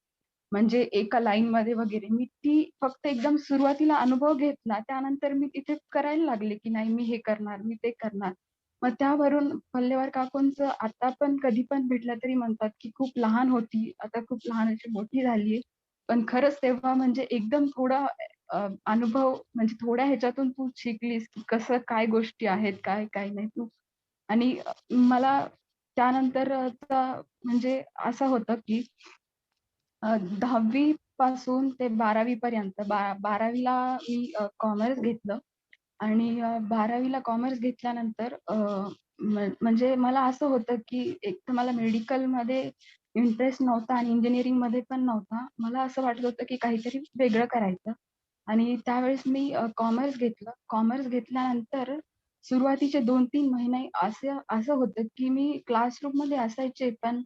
म्हणजे एका लाईनमध्ये वगैरे, मी ती फक्त एकदम सुरुवातीला अनुभव घेतला. त्यानंतर मी तिथे करायला लागले, की नाही मी हे करणार, मी ते करणार. मग त्यावरून पल्लेवार काकूंचं आता पण कधी पण भेटलं तरी म्हणतात, की खूप लहान होती, आता खूप लहानाची मोठी झालीये. पण खरंच तेव्हा म्हणजे एकदम थोडा अनुभव म्हणजे थोड्या ह्याच्यातून तू शिकलीस, की कसं काय गोष्टी आहेत, काय काय नाही तू आणि मला त्यानंतर म्हणजे असं होतं, की 10वी पासून ते 12वी पर्यंत 12वीला मी कॉमर्स घेतलं आणि 12वीला कॉमर्स घेतल्यानंतर म्हणजे मला असं होतं, की एक तर मला मेडिकलमध्ये इंटरेस्ट नव्हता आणि इंजिनिअरिंगमध्ये पण नव्हता. मला असं वाटत होतं, की काहीतरी वेगळं करायचं आणि त्यावेळेस मी कॉमर्स घेतलं. कॉमर्स घेतल्यानंतर सुरुवातीचे 2-3 महिने असं असं होतं, की मी क्लासरूममध्ये असायचे, पण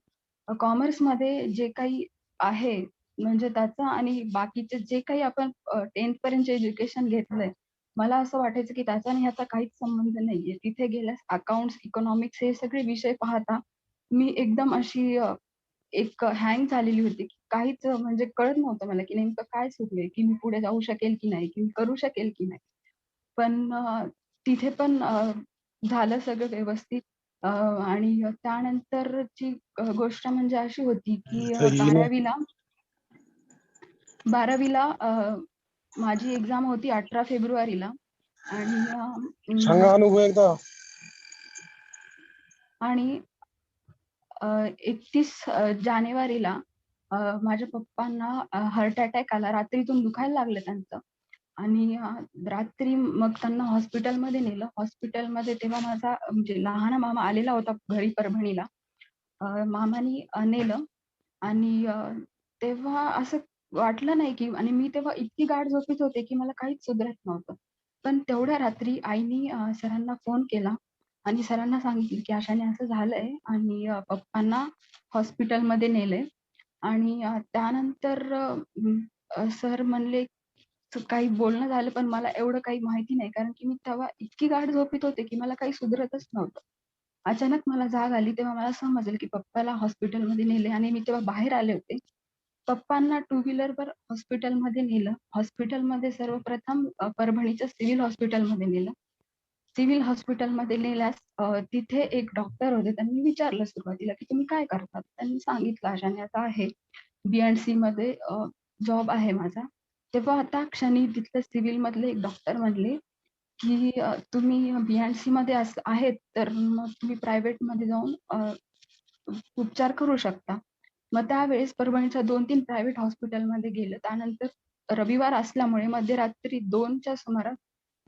कॉमर्समध्ये जे काही आहे म्हणजे त्याचा आणि बाकीचे जे काही आपण 10th पर्यंतचे एज्युकेशन घेतलंय, मला असं वाटायचं की त्याचा आणि ह्याचा काहीच संबंध नाहीये. तिथे गेल्यास अकाउंट्स, इकॉनॉमिक्स हे सगळे विषय पाहता मी एकदम अशी एक हँग झालेली होती, की काहीच म्हणजे कळत नव्हतं मला, की नेमकं काय सुरू आहे, की मी पुढे जाऊ शकेल की नाही, की मी करू शकेल की नाही. पण तिथे पण झालं सगळं व्यवस्थित आणि त्यानंतरची गोष्ट म्हणजे अशी होती, की 12वीला 12वीला माझी एक्झाम होती 18 फेब्रुवारीला आणि सांगा अनुभव एकदा. आणि 31 जानेवारीला माझ्या पप्पांना हार्ट अटॅक आला. रात्रीतून दुखायला लागलं त्यांचं आणि रात्री मग त्यांना हॉस्पिटलमध्ये नेलं. हॉस्पिटलमध्ये तेव्हा माझा म्हणजे लहान मामा आलेला होता घरी परभणीला. मामानी नेलं आणि तेव्हा असं वाटलं नाही की आणि मी तेव्हा इतकी गाढ झोपेत होते की मला काहीच सुधरत नव्हतं. पण तेवढ्या रात्री आईनी सरांना फोन केला आणि सरांना सांगितलं की अशाने असं झालंय आणि पप्पांना हॉस्पिटलमध्ये नेलंय आणि त्यानंतर सर म्हणले काही बोलणं झालं पण मला एवढं काही माहिती नाही कारण की मी तेव्हा इतकी गाढ झोपेत होते की मला काही सुधरतच नव्हतं. अचानक मला जाग आली तेव्हा मला समजलं की पप्पाला हॉस्पिटलमध्ये नेले आणि मी तेव्हा बाहेर आले होते. पप्पांना टू व्हीलरवर हॉस्पिटलमध्ये नेलं. हॉस्पिटलमध्ये सर्वप्रथम परभणीच्या सिव्हिल हॉस्पिटलमध्ये नेलं. सिव्हिल हॉस्पिटलमध्ये नेल्यास तिथे एक डॉक्टर होते. त्यांनी विचारलं सुरुवातीला की तुम्ही काय करतात? त्यांनी सांगितलं अशाने असं आहे. B&C मध्ये जॉब आहे माझा. तेव्हा त्या क्षणी तिथले सिव्हिल मधले एक डॉक्टर म्हणले की तुम्ही B&C मध्ये आहेत तर मग तुम्ही प्रायव्हेट मध्ये जाऊन उपचार करू शकता. मग त्यावेळेस परभणीच्या 2-3 प्रायव्हेट हॉस्पिटलमध्ये गेलं. त्यानंतर रविवार असल्यामुळे मध्यरात्री 2च्या सुमारास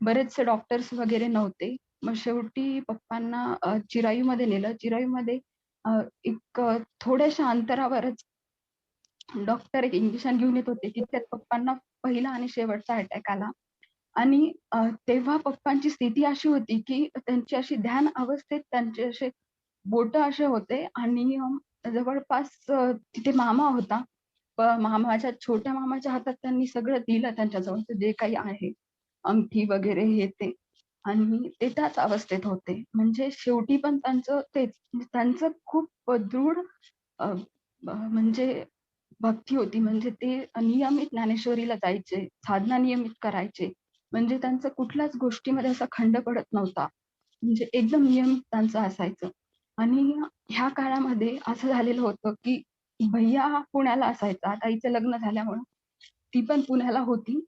बरेचसे डॉक्टर्स वगैरे नव्हते. मग शेवटी पप्पांना चिरायूमध्ये नेलं. चिरायूमध्ये एक थोड्याशा अंतरावरच डॉक्टर एक इंजेक्शन घेऊन येत होते. तितक्यात पप्पांना पहिला आणि शेवटचा अटॅक आला आणि तेव्हा पप्पांची स्थिती अशी होती की त्यांची अशी ध्यान अवस्थेत त्यांचे असे बोटं असे होते आणि जवळपास तिथे मामा होता. छोट्या मामाच्या हातात त्यांनी सगळं दिलं त्यांच्याजवळचं जे काही आहे. अंगठी वगैरे हे ते आणि ते त्याच अवस्थेत होते. म्हणजे शेवटी पण त्यांचं तेच त्यांचं खूप दृढ म्हणजे भक्ती होती. म्हणजे ते नियमित ज्ञानेश्वरीला जायचे, साधना नियमित करायचे. म्हणजे त्यांचं कुठल्याच गोष्टीमध्ये असा खंड पडत नव्हता. म्हणजे एकदम नियमित त्यांचं असायचं. आणि ह्या काळामध्ये असं झालेलं होतं की भैय्या हा पुण्याला असायचा. आता हिचं लग्न झाल्यामुळं ती पण पुण्याला होती.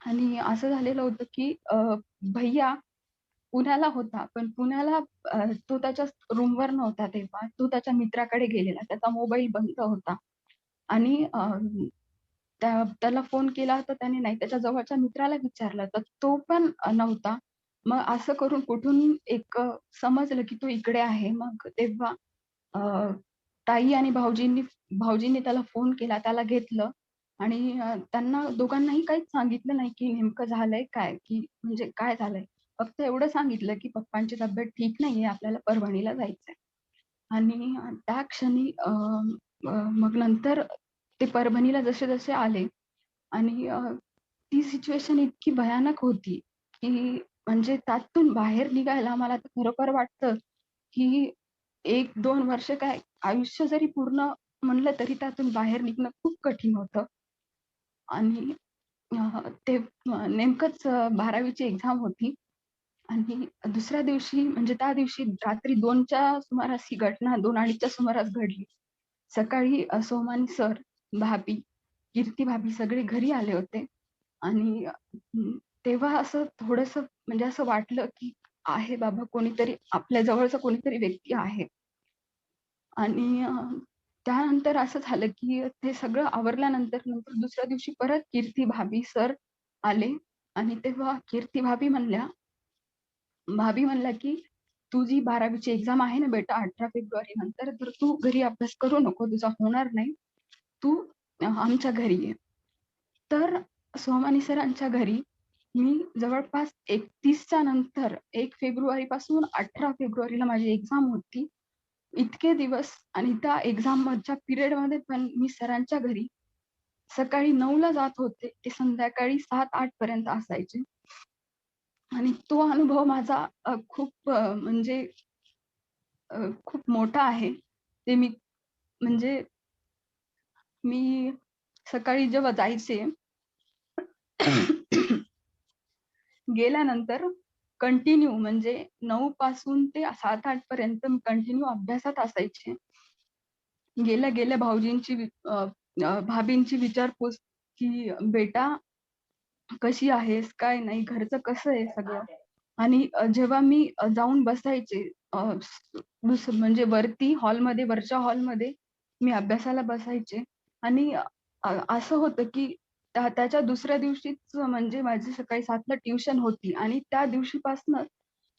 आणि असं झालेलं होतं की भैय्या पुण्याला होता. पण पुण्याला तो त्याच्या रूमवर नव्हता तेव्हा. तो त्याच्या मित्राकडे गेलेला. त्याचा मोबाईल बंद होता. आणि त्याला फोन केला तर त्याने नाही. त्याच्या जवळच्या मित्राला विचारलं तर तो पण नव्हता. मग असं करून कुठून एक समजलं की तो इकडे आहे. मग तेव्हा ताई आणि भाऊजींनी त्याला फोन केला. त्याला घेतलं आणि त्यांना दोघांनाही काहीच सांगितलं नाही की नेमकं झालंय काय? की म्हणजे काय झालंय? फक्त एवढं सांगितलं की पप्पांची तब्येत ठीक नाहीये. आपल्याला परभणीला जायचंय. आणि त्या क्षणी मग नंतर ते परभणीला जसे-जसे आले आणि ती सिच्युएशन इतकी भयानक होती, की म्हणजे त्यातून बाहेर निघायला मला तर खरोखर वाटतं, की 1-2 वर्ष काय आयुष्य जरी पूर्ण म्हणलं तरी त्यातून बाहेर निघणं खूप कठीण होतं. आणि ते नेमकंच 12वीची एक्झाम होती आणि दुसऱ्या दिवशी म्हणजे त्या दिवशी रात्री 2च्या सुमारास ही घटना 2-2:30च्या सुमारास घडली. सकाळी सोमानी सर, भाभी, कीर्ती भाभी सगळे घरी आले होते आणि तेव्हा असं थोडंसं म्हणजे असं वाटलं, की आहे बाबा कोणीतरी आपल्या जवळचा कोणीतरी व्यक्ती आहे. आणि त्यानंतर असं झालं, की ते सगळं नंतर दुसऱ्या दिवशी परत कीर्ती भाभी सर आले आणि तेव्हा कीर्ती भाभी म्हणल्या, की "तुझी 12वीची एक्झाम आहे ना बेटा 18 फेब्रुवारी नंतर, तर तू घरी अभ्यास करू नको. तुझा होणार नाही. तू आमच्या घरी ये." तर सोमानी सरांच्या घरी मी जवळपास 31च्या नंतर 1 फेब्रुवारीपासून 18 फेब्रुवारीला माझी एक्झाम होती. इतके दिवस आणि त्या एक्झामच्या पिरियडमध्ये पण मी सरांच्या घरी सकाळी 9ला जात होते. ते संध्याकाळी 7-8 पर्यंत असायचे. आणि तो अनुभव माझा खूप म्हणजे खूप मोठा आहे. ते म्हणजे मी सकाळी जेव्हा जायचे गेल्यानंतर कंटिन्यू म्हणजे 9 पासून ते 7-8 पर्यंत मी कंटिन्यू अभ्यासात असायचे. गेल्या भाऊजींची भाभींची विचारपूस की बेटा कशी आहेस, काय नाही, घरचं कसं आहे सगळं. आणि जेव्हा मी जाऊन बसायचे म्हणजे हॉलमध्ये, वरच्या हॉलमध्ये मी अभ्यासाला बसायचे. आणि असं होतं की त्याच्या दुसऱ्या दिवशीच म्हणजे माझी सकाळी 7ला ट्युशन होती आणि त्या दिवशीपासनं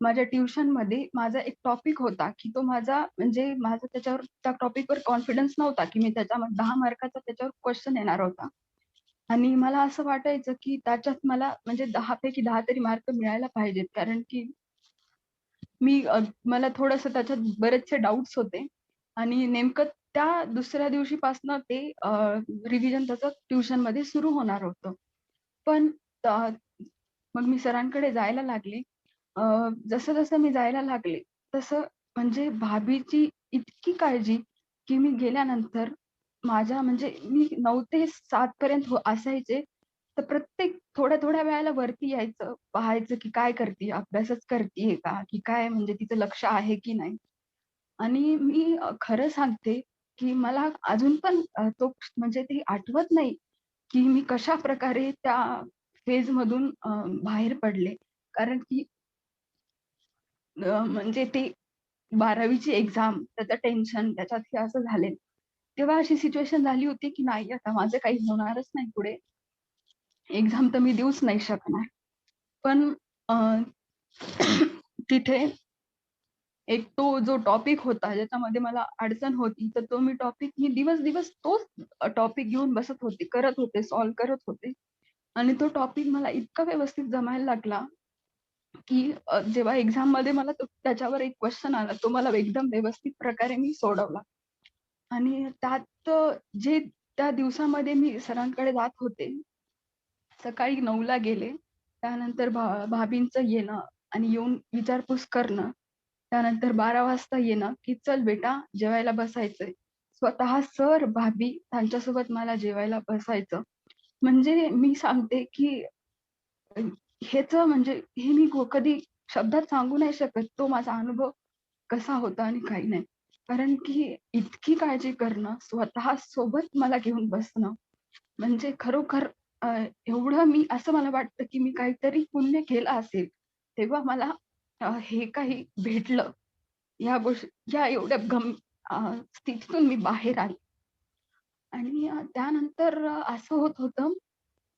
माझ्या ट्युशनमध्ये माझा एक टॉपिक होता, की तो माझा त्याच्यावर त्या टॉपिकवर कॉन्फिडन्स नव्हता, की मी त्याच्यामध्ये 10 मार्काचा त्याच्यावर क्वेश्चन येणार होता. आणि मला असं वाटायचं, की त्याच्यात मला म्हणजे 10 पैकी 10 तरी मार्क मिळायला पाहिजेत. कारण की मला थोडंसं त्याच्यात बरेचसे डाउट्स होते. आणि नेमकं त्या दुसऱ्या दिवशीपासनं ते रिव्हिजन त्याचं ट्युशनमध्ये सुरू होणार होतं. पण अ, मग मी सरांकडे जायला लागले. जसं-जसं मी जायला लागले, तसं म्हणजे भाभीची इतकी काळजी, की मी गेल्यानंतर म्हणजे मी 9 ते 7 पर्यंत असायचे. तर प्रत्येक थोड्या-थोड्या वेळाला वरती यायचं, पाहायचं की काय करतीये? अभ्यासच करतीये का? की काय म्हणजे तिचं लक्ष आहे की नाही? आणि मी खरं सांगते, की मला अजून पण तो म्हणजे ते आठवत नाही, की मी कशाप्रकारे त्या फेजमधून बाहेर पडले. कारण की म्हणजे ते 12वीची एक्झाम, त्याचं टेन्शन, त्याच्यात हे असं झालेलं. तेव्हा अशी सिच्युएशन झाली होती, की नाही आता माझं काही होणारच नाही पुढे. एक्झाम तर मी देऊच नाही शकणार. पण अ, तिथे एक तो जो टॉपिक होता ज्याच्यामध्ये मला अडचण होती, तर तो मी दिवस-दिवस तोच टॉपिक घेऊन बसत होते, करत होते, सॉल्व्ह करत होते. आणि तो टॉपिक मला इतका व्यवस्थित जमायला लागला, की जेव्हा एक्झाममध्ये मला त्याच्यावर एक क्वेश्चन आला, तो मला एकदम व्यवस्थित प्रकारे मी सोडवला. आणि त्यात जे त्या दिवसामध्ये मी सरांकडे जात होते. सकाळी 9ला गेले. त्यानंतर भाभींचं येणं आणि येऊन विचारपूस करणं. त्यानंतर 12 वाजता येणं, की "चल बेटा जेवायला बसायचंय." स्वतः सर, भाभी त्यांच्यासोबत मला जेवायला बसायचं. म्हणजे मी सांगते, की ह्याचं म्हणजे हे मी कधी शब्दात सांगू नाही शकत, तो माझा अनुभव कसा होता आणि काही नाही. कारण की इतकी काळजी करणं, स्वतः सोबत मला घेऊन बसणं, म्हणजे खरोखर अ, एवढं असं मला वाटतं, की मी काहीतरी पुण्य केलं असेल, तेव्हा मला हे काही भेटलं. या एवढ्या स्थितीतून मी बाहेर आले. आणि त्यानंतर असं होत होतं,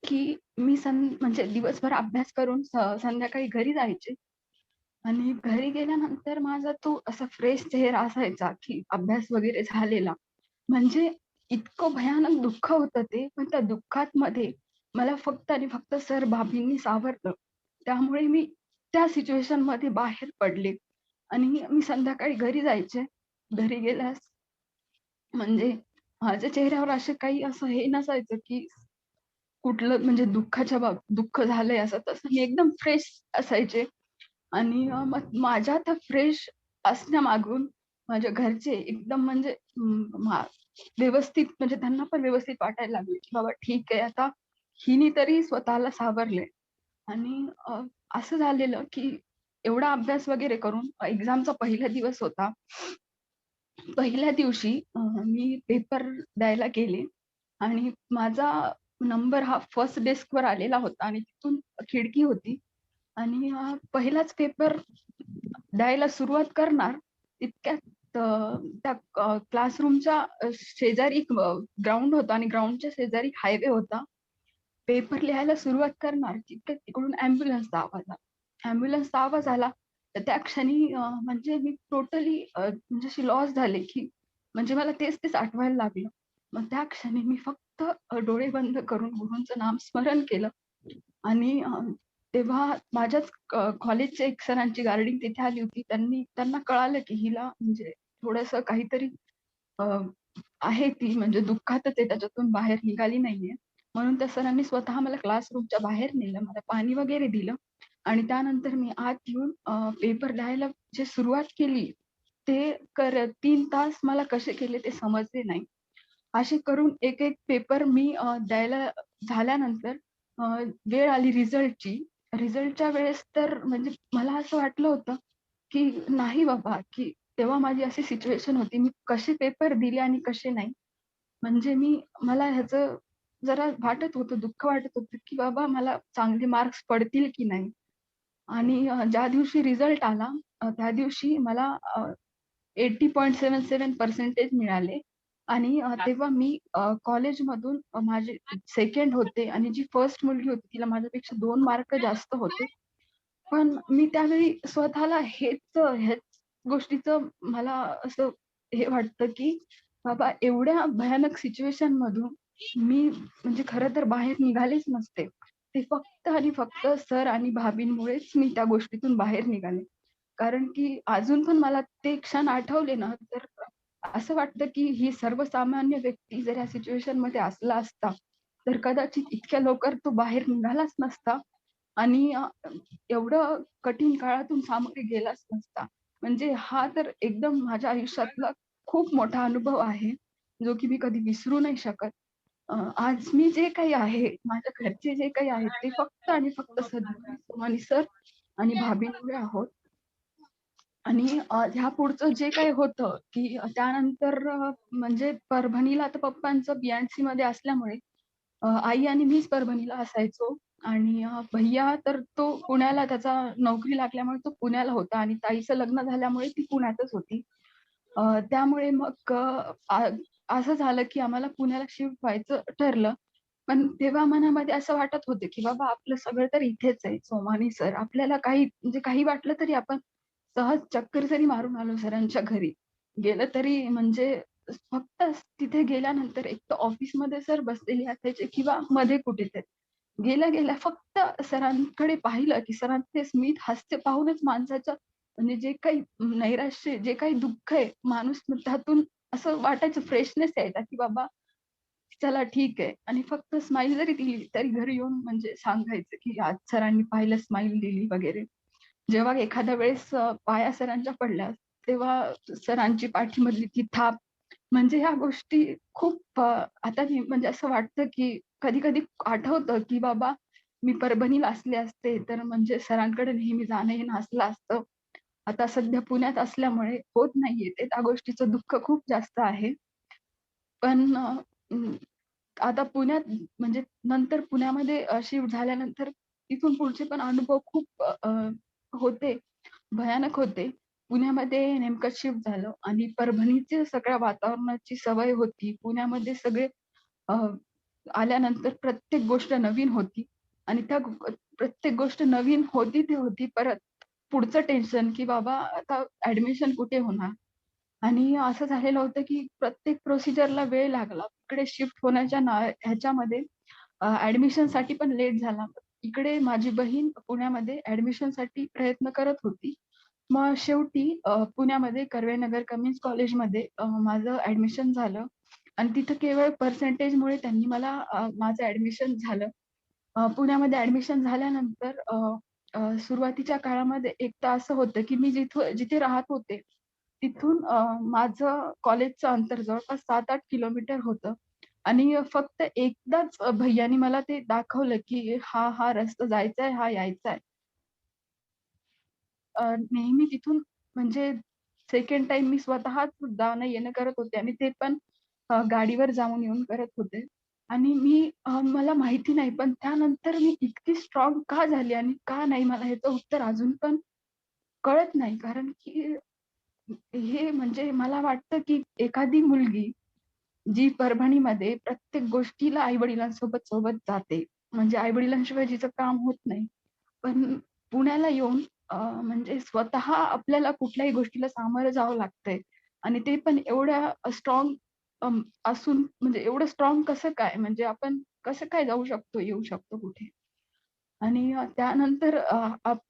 की मी म्हणजे दिवसभर अभ्यास करून संध्याकाळी घरी जायचे. आणि घरी गेल्यानंतर माझा तो असा फ्रेश चेहरा असायचा, की अभ्यास वगैरे झालेला. म्हणजे इतकं भयानक दुःख होतं ते, पण त्या दुःखामध्ये मला फक्त आणि फक्त सर भाभींनी सावरलं. त्यामुळे मी त्या सिच्युएशनमध्ये बाहेर पडले आणि मी संध्याकाळी घरी जायचे. घरी गेल्यास म्हणजे माझ्या चेहऱ्यावर काही असं हे नसायचं, की कुठलं म्हणजे दुःख झालंय असं तसं. मी एकदम फ्रेश असायचे. आणि मग माझ्या त्या फ्रेश असण्यामागून माझ्या घरचे एकदम म्हणजे व्यवस्थित म्हणजे त्यांना पण व्यवस्थित वाटायला लागले, की बाबा ठीक आहे आता हिने तरी स्वतःला सावरलंय. आणि असं झालेलं, की एवढा अभ्यास वगैरे करून एक्झामचा पहिला दिवस होता. पहिल्या दिवशी मी पेपर द्यायला गेले आणि माझा नंबर हा फर्स्ट डेस्कवर आलेला होता आणि तिथून खिडकी होती. आणि पहिलाच पेपर द्यायला सुरुवात करणार तितक्यात त्या क्लासरूमच्या शेजारी ग्राउंड होता आणि ग्राउंडच्या शेजारी हायवे होता. पेपर लिहायला सुरुवात करणार तितक्यात तिकडून ॲम्ब्युलन्सचा आवाज आला. ॲम्ब्युलन्सचा आवाज आला, तर त्या क्षणी म्हणजे मी टोटली म्हणजे अशी लॉस झाले, की म्हणजे मला तेच आठवायला लागलं. मग त्या क्षणी मी फक्त डोळे बंद करून गुरूंचं नामस्मरण केलं आणि तेव्हा माझ्याच कॉलेजच्या एक सरांची गार्डिंग तिथे आली होती. त्यांना कळालं, की हिला म्हणजे थोडंसं काहीतरी अ, आहे ती म्हणजे दुःखातच आहे, त्याच्यातून बाहेर निघाली नाहीये. म्हणून त्या सरांनी स्वतः मला क्लासरूमच्या बाहेर नेलं, मला पाणी वगैरे दिलं आणि त्यानंतर मी आत येऊन पेपर द्यायला जे सुरुवात केली, ते 3 तास मला कसे गेले ते समजले नाही. असे करून एक पेपर मी द्यायला झाल्यानंतर अ, वेळ आली रिझल्टची. रिझल्टच्या वेळेस तर म्हणजे मला असं वाटलं होतं, की नाही बाबा, की तेव्हा माझी अशी सिच्युएशन होती. मी कसे पेपर दिले आणि कसे नाही. म्हणजे मला ह्याचं जरा वाटत होतं, दुःख वाटत होतं, की बाबा मला चांगले मार्क्स पडतील की नाही. आणि ज्या दिवशी रिझल्ट आला त्या दिवशी मला 80.77% मिळाले आणि तेव्हा मी कॉलेजमधून माझे सेकंड होते आणि जी फर्स्ट मुलगी होती तिला माझ्यापेक्षा 2 मार्क जास्त होते. पण मी त्यावेळी स्वतःला हेच गोष्टीचं मला असं हे वाटतं, की बाबा एवढ्या भयानक सिच्युएशनमधून मी म्हणजे खरं तर बाहेर निघालेच नसते. ते फक्त आणि फक्त सर आणि भाभींमुळेच मी त्या गोष्टीतून बाहेर निघाले. कारण की अजून पण मला ते क्षण आठवले ना, तर असं वाटतं की ही सर्वसामान्य व्यक्ती जर या सिच्युएशनमध्ये असला असता, तर कदाचित इतक्या लवकर तो बाहेर निघालाच नसता आणि एवढं कठीण काळातून सामोरे गेलाच नसता. म्हणजे हा तर एकदम माझ्या आयुष्यातला खूप मोठा अनुभव आहे, जो की मी कधी विसरू नाही शकत. आज मी जे काही आहे, माझ्या घरचे जे काही आहेत, ते फक्त आणि फक्त सद्गुरू सोमानी सर आणि भाभींमुळे आहोत. आणि ह्या पुढचं जे काही होतं, की त्यानंतर म्हणजे परभणीला तर पप्पांचं बी मध्ये असल्यामुळे आई आणि मीच परभणीला असायचो आणि भैय्या तर तो पुण्याला त्याचा नोकरी लागल्यामुळे तो पुण्याला होता आणि ताईचं लग्न झाल्यामुळे ती पुण्यातच होती. त्यामुळे मग असं झालं, की आम्हाला पुण्याला शिफ्ट व्हायचं ठरलं. पण तेव्हा मनामध्ये असं वाटत होतं, की बाबा आपलं सगळं तर इथेच आहे. सोमानी सर आपल्याला काही म्हणजे काही वाटलं तरी आपण सहज चक्कर जरी मारून आलो सरांच्या घरी, गेलं तरी म्हणजे फक्त तिथे गेल्यानंतर एक तर ऑफिसमध्ये सर बसलेले असायचे किंवा मध्ये कुठेतरी. गेल्या-गेल्या फक्त सरांकडे पाहिलं, की सरांचे स्मित हास्य पाहूनच माणसाचं म्हणजे जे काही नैराश्य, जे काही दुःख आहे, माणूस त्यातून असं वाटायचं फ्रेशनेस यायचा, की बाबा चला ठीक आहे. आणि फक्त स्माईल जरी दिली, तरी घरी येऊन म्हणजे सांगायचं, की आज सरांनी पाहिलं स्माईल दिली वगैरे. जेव्हा एखाद्या वेळेस पाया सरांच्या पडल्या, तेव्हा सरांची पाठीमधली ती थाप म्हणजे ह्या गोष्टी खूप आता मी म्हणजे असं वाटतं, की कधी-कधी आठवतं, की बाबा मी परभणीला असले असते, तर म्हणजे सरांकडे नेहमी जाणं-येणं असलं असतं. आता सध्या पुण्यात असल्यामुळे होत नाहीये ते. त्या गोष्टीचं दुःख खूप जास्त आहे. पण आता पुण्यात म्हणजे नंतर पुण्यामध्ये शिफ्ट झाल्यानंतर तिथून पुढचे पण अनुभव खूप होते, भयानक होते. पुण्यामध्ये नेमकं शिफ्ट झालं आणि परभणीच्या सगळ्या वातावरणाची सवय होती. पुण्यामध्ये सगळे अ, आल्यानंतर प्रत्येक गोष्ट नवीन होती आणि प्रत्येक गोष्ट नवीन होती ती होती. परत पुढचं टेन्शन, की बाबा आता ॲडमिशन कुठे होणार? आणि असं झालेलं होतं, की प्रत्येक प्रोसिजरला वेळ लागला. इकडे शिफ्ट होण्याच्या ह्याच्यामध्ये ॲडमिशनसाठी पण लेट झाला. इकडे माझी बहीण पुण्यामध्ये ॲडमिशनसाठी प्रयत्न करत होती. मग शेवटी पुण्यामध्ये कर्वेनगर कमिन्स कॉलेजमध्ये माझं ॲडमिशन झालं आणि तिथं केवळ पर्सेंटेजमुळे त्यांनी मला माझं ॲडमिशन झालं. पुण्यामध्ये ॲडमिशन झाल्यानंतर सुरुवातीच्या काळामध्ये एक तर असं होतं, की मी जिथे राहत होते, तिथून माझं कॉलेजचं अंतर जवळपास 7-8 किलोमीटर होतं आणि फक्त एकदाच भैय्यानी मला ते दाखवलं, की हा रस्ता जायचा आहे, हा यायचा आहे. नेहमी तिथून म्हणजे सेकंड टाईम मी स्वतःच जाणं-येणं करत होते आणि ते पण गाडीवर जाऊन येऊन करत होते. आणि मला माहिती नाही, पण त्यानंतर मी इतकी स्ट्रॉंग का झाली आणि का नाही मला ह्याचं उत्तर अजून पण कळत नाही. कारण की हे म्हणजे मला वाटतं, की एखादी मुलगी जी परभणीमध्ये प्रत्येक गोष्टीला आई-वडिलांसोबत जाते. म्हणजे आई-वडिलांशिवाय जिचं काम होत नाही. पण पुण्याला येऊन म्हणजे स्वतः आपल्याला कुठल्याही गोष्टीला सामोरं जावं लागतंय आणि ते पण एवढ्या स्ट्रॉंग असून म्हणजे एवढं स्ट्रॉंग कसं काय? म्हणजे आपण कसं काय जाऊ शकतो, येऊ शकतो कुठे? आणि त्यानंतर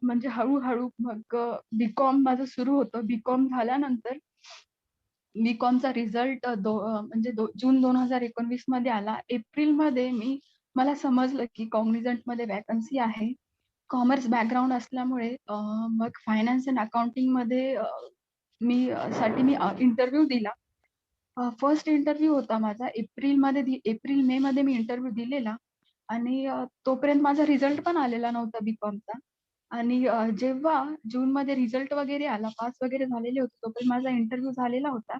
म्हणजे हळू मग बी-कॉम माझं सुरू होतं. बी-कॉम झाल्यानंतर बी-कॉमचा रिझल्ट म्हणजे जून 2019 मध्ये आला. एप्रिलमध्ये मला समजलं की कॉग्निझंटमध्ये व्हॅकन्सी आहे. कॉमर्स बॅकग्राऊंड असल्यामुळे मग फायनान्स अँड अकाउंटिंगमध्ये मी इंटरव्ह्यू दिला. फर्स्ट इंटरव्ह्यू होता माझा एप्रिल-मे मध्ये मी इंटरव्ह्यू दिलेला आणि तोपर्यंत माझा रिझल्ट पण आलेला नव्हता बी-कॉमचा आणि जेव्हा जूनमध्ये रिझल्ट वगैरे आला, पास वगैरे झालेले होते, तोपर्यंत माझा इंटरव्ह्यू झालेला होता.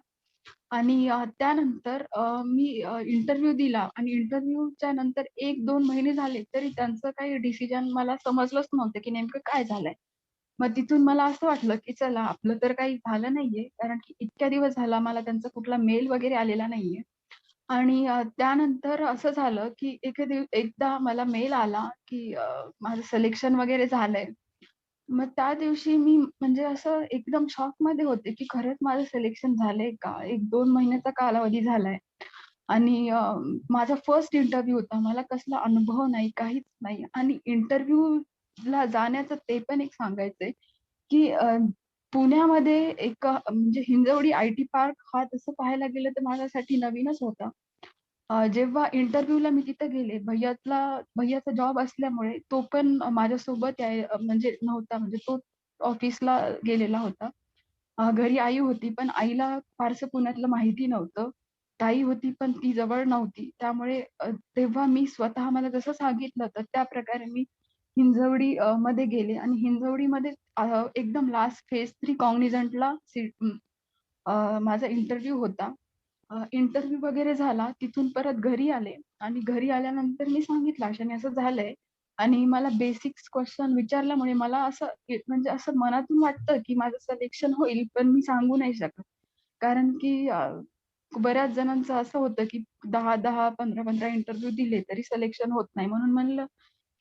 आणि त्यानंतर मी इंटरव्ह्यू दिला आणि इंटरव्ह्यूच्या नंतर 1-2 महिने झाले तरी त्यांचं काही डिसिजन मला समजलंच नव्हतं, की नेमकं काय झालंय. मग तिथून मला असं वाटलं, की चला आपलं तर काही झालं नाहीये, कारण की इतक्या दिवस झाला मला त्यांचा कुठला मेल वगैरे आलेला नाहीये. आणि त्यानंतर असं झालं, की एकदा मला मेल आला, की माझं सिलेक्शन वगैरे झालंय. मग त्या दिवशी मी म्हणजे असं एकदम शॉकमध्ये होते, की खरंच माझं सिलेक्शन झालंय का? 1-2 महिन्याचा कालावधी झालाय आणि माझा फर्स्ट इंटरव्ह्यू होता. मला कसला अनुभव नाही, काहीच नाही आणि इंटरव्ह्यूला जाण्याचं ते पण एक सांगायचंय, की पुण्यामध्ये एक म्हणजे हिंजवडी आय-टी पार्क हा तसं पाहायला गेलं तर माझ्यासाठी नवीनच होता. जेव्हा इंटरव्ह्यूला मी तिथे गेले, भैय्याचा जॉब असल्यामुळे तो पण माझ्यासोबत म्हणजे नव्हता. म्हणजे तो ऑफिसला गेलेला होता. घरी आई होती, पण आईला फारसं पुण्यातलं माहिती नव्हतं. ताई होती, पण ती जवळ नव्हती. त्यामुळे तेव्हा मी स्वतः मला जसं सांगितलं होतं, त्याप्रकारे मी हिंजवडी मध्ये गेले आणि हिंजवडीमध्ये एकदम लास्ट फेज 3 कॉग्निझंटला माझा इंटरव्ह्यू होता. इंटरव्ह्यू वगैरे झाला. तिथून परत घरी आले आणि घरी आल्यानंतर मी सांगितलं, "अशाने असं झालंय" आणि मला बेसिक्स क्वेशन विचारल्यामुळे मला असं म्हणजे असं मनातून वाटतं, की माझं सिलेक्शन होईल, पण मी सांगू नाही शकत. कारण की बऱ्याच जणांचं असं होतं, की 10-10, 15-15 इंटरव्ह्यू दिले तरी सिलेक्शन होत नाही. म्हणून म्हणलं,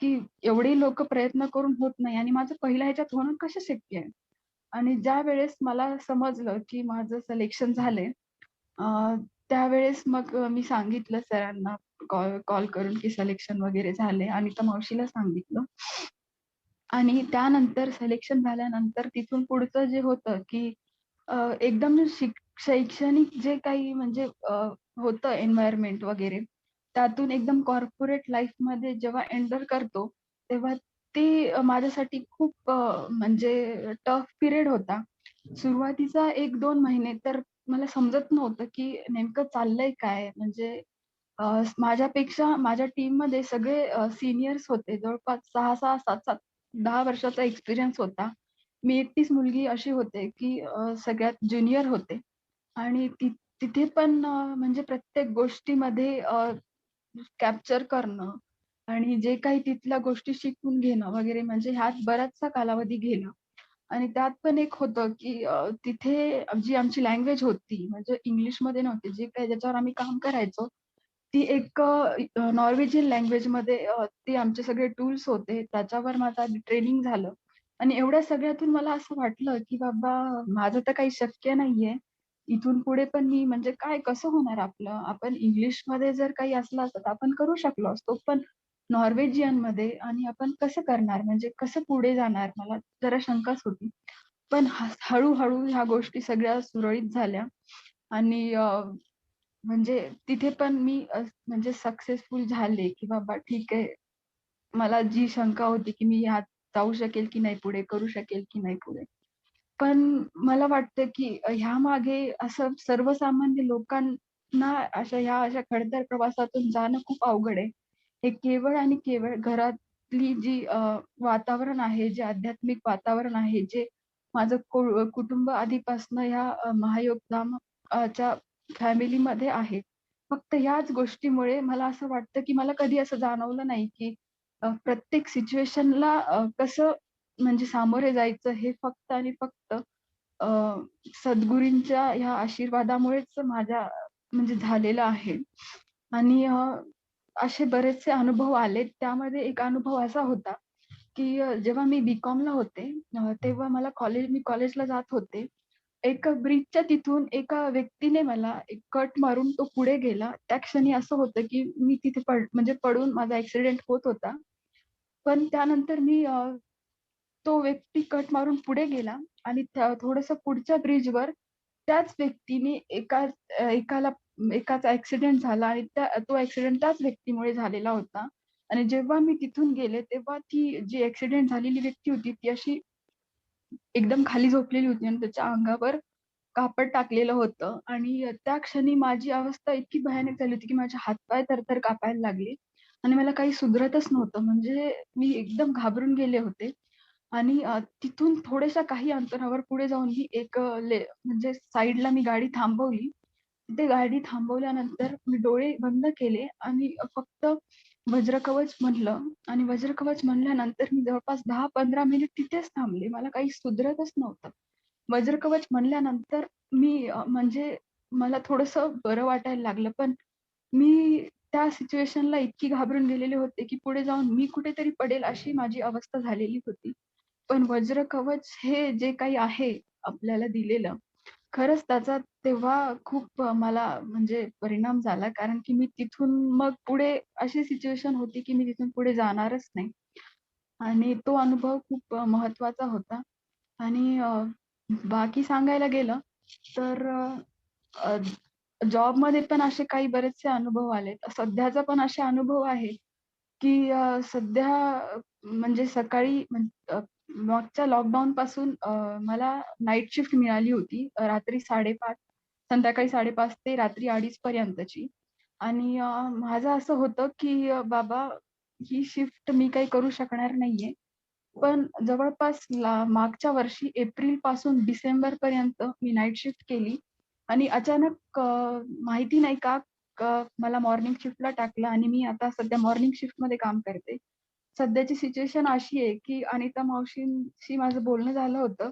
की एवढे लोकं प्रयत्न करून होत नाही आणि माझं पहिल्या ह्याच्यात होणं कसं शक्य आहे? आणि ज्यावेळेस मला समजलं, की माझं सिलेक्शन झालंय अ, त्यावेळेस मग मी सांगितलं सरांना कॉल कॉल करून, की सिलेक्शन वगैरे झालंय आणि त्या मावशीला सांगितलं. आणि त्यानंतर सिलेक्शन झाल्यानंतर तिथून पुढचं जे होतं, की एकदम शैक्षणिक जे काही म्हणजे होतं एन्व्हायर्नमेंट वगैरे, त्यातून एकदम कॉर्पोरेट लाईफमध्ये जेव्हा एंटर करतो, तेव्हा ते माझ्यासाठी खूप म्हणजे टफ पिरियड होता. सुरुवातीचा 1-2 महिने तर मला समजत नव्हतं, की नेमकं चाललंय काय? म्हणजे माझ्यापेक्षा माझ्या टीममध्ये सगळे सीनियर्स होते. जवळपास 6-6, 7-7, 10 वर्षाचा एक्सपिरियन्स होता. मी एकटीच मुलगी अशी होते, की सगळ्यात ज्युनियर होते आणि तिथे पण म्हणजे प्रत्येक गोष्टीमध्ये कॅप्चर करणं आणि जे काही तिथल्या गोष्टी शिकून घेणं वगैरे म्हणजे ह्यात बराचसा कालावधी गेला. आणि त्यात पण एक होतं, की तिथे जी आमची लँग्वेज होती म्हणजे इंग्लिशमध्ये नव्हती. जे काही ज्याच्यावर आम्ही काम करायचो, ती एक नॉर्वेजियन लँग्वेजमध्ये ते आमचे सगळे टूल्स होते. त्याच्यावर माझं आधी ट्रेनिंग झालं आणि एवढ्या सगळ्यातून मला असं वाटलं, की बाबा माझं तर काही शक्य नाहीये. इथून पुढे पण मी म्हणजे काय कसं होणार आपलं? आपण इंग्लिशमध्ये जर काही असलं असतं, तर आपण करू शकलो असतो. पण नॉर्वेजियनमध्ये आणि आपण कसं करणार? म्हणजे कसं पुढे जाणार? मला जरा शंकाच होती. पण हळू-हळू ह्या गोष्टी सगळ्या सुरळीत झाल्या आणि म्हणजे तिथे पण मी म्हणजे सक्सेसफुल झाले, की बाबा ठीक आहे. मला जी शंका होती, की मी ह्यात जाऊ शकेल की नाही पुढे, करू शकेल की नाही पुढे. पण मला वाटतं, की ह्यामागे असं सर्वसामान्य लोकांना ह्या अशा खडतर प्रवासातून जाणं खूप अवघड आहे. हे केवळ आणि केवळ घरातली जी वातावरण आहे, जे आध्यात्मिक वातावरण आहे, जे माझं कुटुंब आधीपासनं ह्या महायोगधाम च्या फॅमिलीमध्ये आहे. फक्त ह्याच गोष्टीमुळे मला असं वाटतं, की मला कधी असं जाणवलं नाही, की प्रत्येक सिच्युएशनला कसं म्हणजे सामोरे जायचं हे फक्त आणि फक्त अ, सद्गुरूंच्या ह्या आशीर्वादामुळेच माझ्या म्हणजे झालेलं आहे. आणि असे बरेचसे अनुभव आलेत. त्यामध्ये एक अनुभव असा होता, की जेव्हा मी बी-कॉमला होते तेव्हा मी कॉलेजला जात होते. एका ब्रिजच्या तिथून एका व्यक्तीने मला एक कट मारून तो पुढे गेला. त्या क्षणी असं होतं, की मी तिथे म्हणजे पडून माझा ॲक्सिडेंट होत होता. पण त्यानंतर मी तो व्यक्ती कट मारून पुढे गेला आणि थोडंसं पुढच्या ब्रिजवर त्याच व्यक्तीने एकाला एकाचा ॲक्सिडेंट झाला आणि तो ॲक्सिडेंट त्याच व्यक्तीमुळे झालेला होता. आणि जेव्हा मी तिथून गेले, तेव्हा ती जी ॲक्सिडेंट झालेली व्यक्ती होती, ती अशी एकदम खाली झोपलेली होती आणि त्याच्या अंगावर कापड टाकलेलं होतं आणि त्या क्षणी माझी अवस्था इतकी भयानक झाली होती, की माझे हात-पाय थरथर कापायला लागले आणि मला काही सुधरतच नव्हतं. म्हणजे मी एकदम घाबरून गेले होते आणि तिथून थोड्याशा काही अंतरावर पुढे जाऊन मी एक म्हणजे साइडला मी गाडी थांबवली तिथे गाडी थांबवल्यानंतर मी डोळे बंद केले आणि फक्त वज्रकवच म्हणलं आणि वज्रकवच म्हणल्यानंतर मी जवळपास 10-15 मिनिट तिथेच थांबले. मला काही सुधरतच नव्हतं. वज्रकवच म्हणल्यानंतर मी म्हणजे मला थोडंसं बरं वाटायला लागलं. पण मी त्या सिच्युएशनला इतकी घाबरून गेलेले होते, की पुढे जाऊन मी कुठेतरी पडेल अशी माझी अवस्था झालेली होती. पण वज्रकवच हे जे काही आहे आपल्याला दिलेलं, खरंच त्याचा तेव्हा खूप मला म्हणजे परिणाम झाला. कारण की मी तिथून मग पुढे अशी सिच्युएशन होती, की मी तिथून पुढे जाणारच नाही. आणि तो अनुभव खूप महत्त्वाचा होता. आणि बाकी सांगायला गेलं तर जॉबमध्ये पण असे काही बरेचसे अनुभव आलेत. सध्याचा पण असे अनुभव आहेत, की सध्या म्हणजे सकाळी मागच्या लॉकडाऊनपासून मला नाईट शिफ्ट मिळाली होती. रात्री 5:30 संध्याकाळी 5:30 ते रात्री 2:30 पर्यंतची. आणि माझं असं होतं, की बाबा ही शिफ्ट मी काही करू शकणार नाहीये. पण जवळपास मागच्या वर्षी एप्रिलपासून डिसेंबरपर्यंत मी नाईट शिफ्ट केली आणि अचानक माहिती नाही का मला मॉर्निंग शिफ्टला टाकलं आणि मी आता सध्या मॉर्निंग शिफ्टमध्ये काम करते. सध्याची सिच्युएशन अशी आहे, की अनिता मावशींशी माझं बोलणं झालं होतं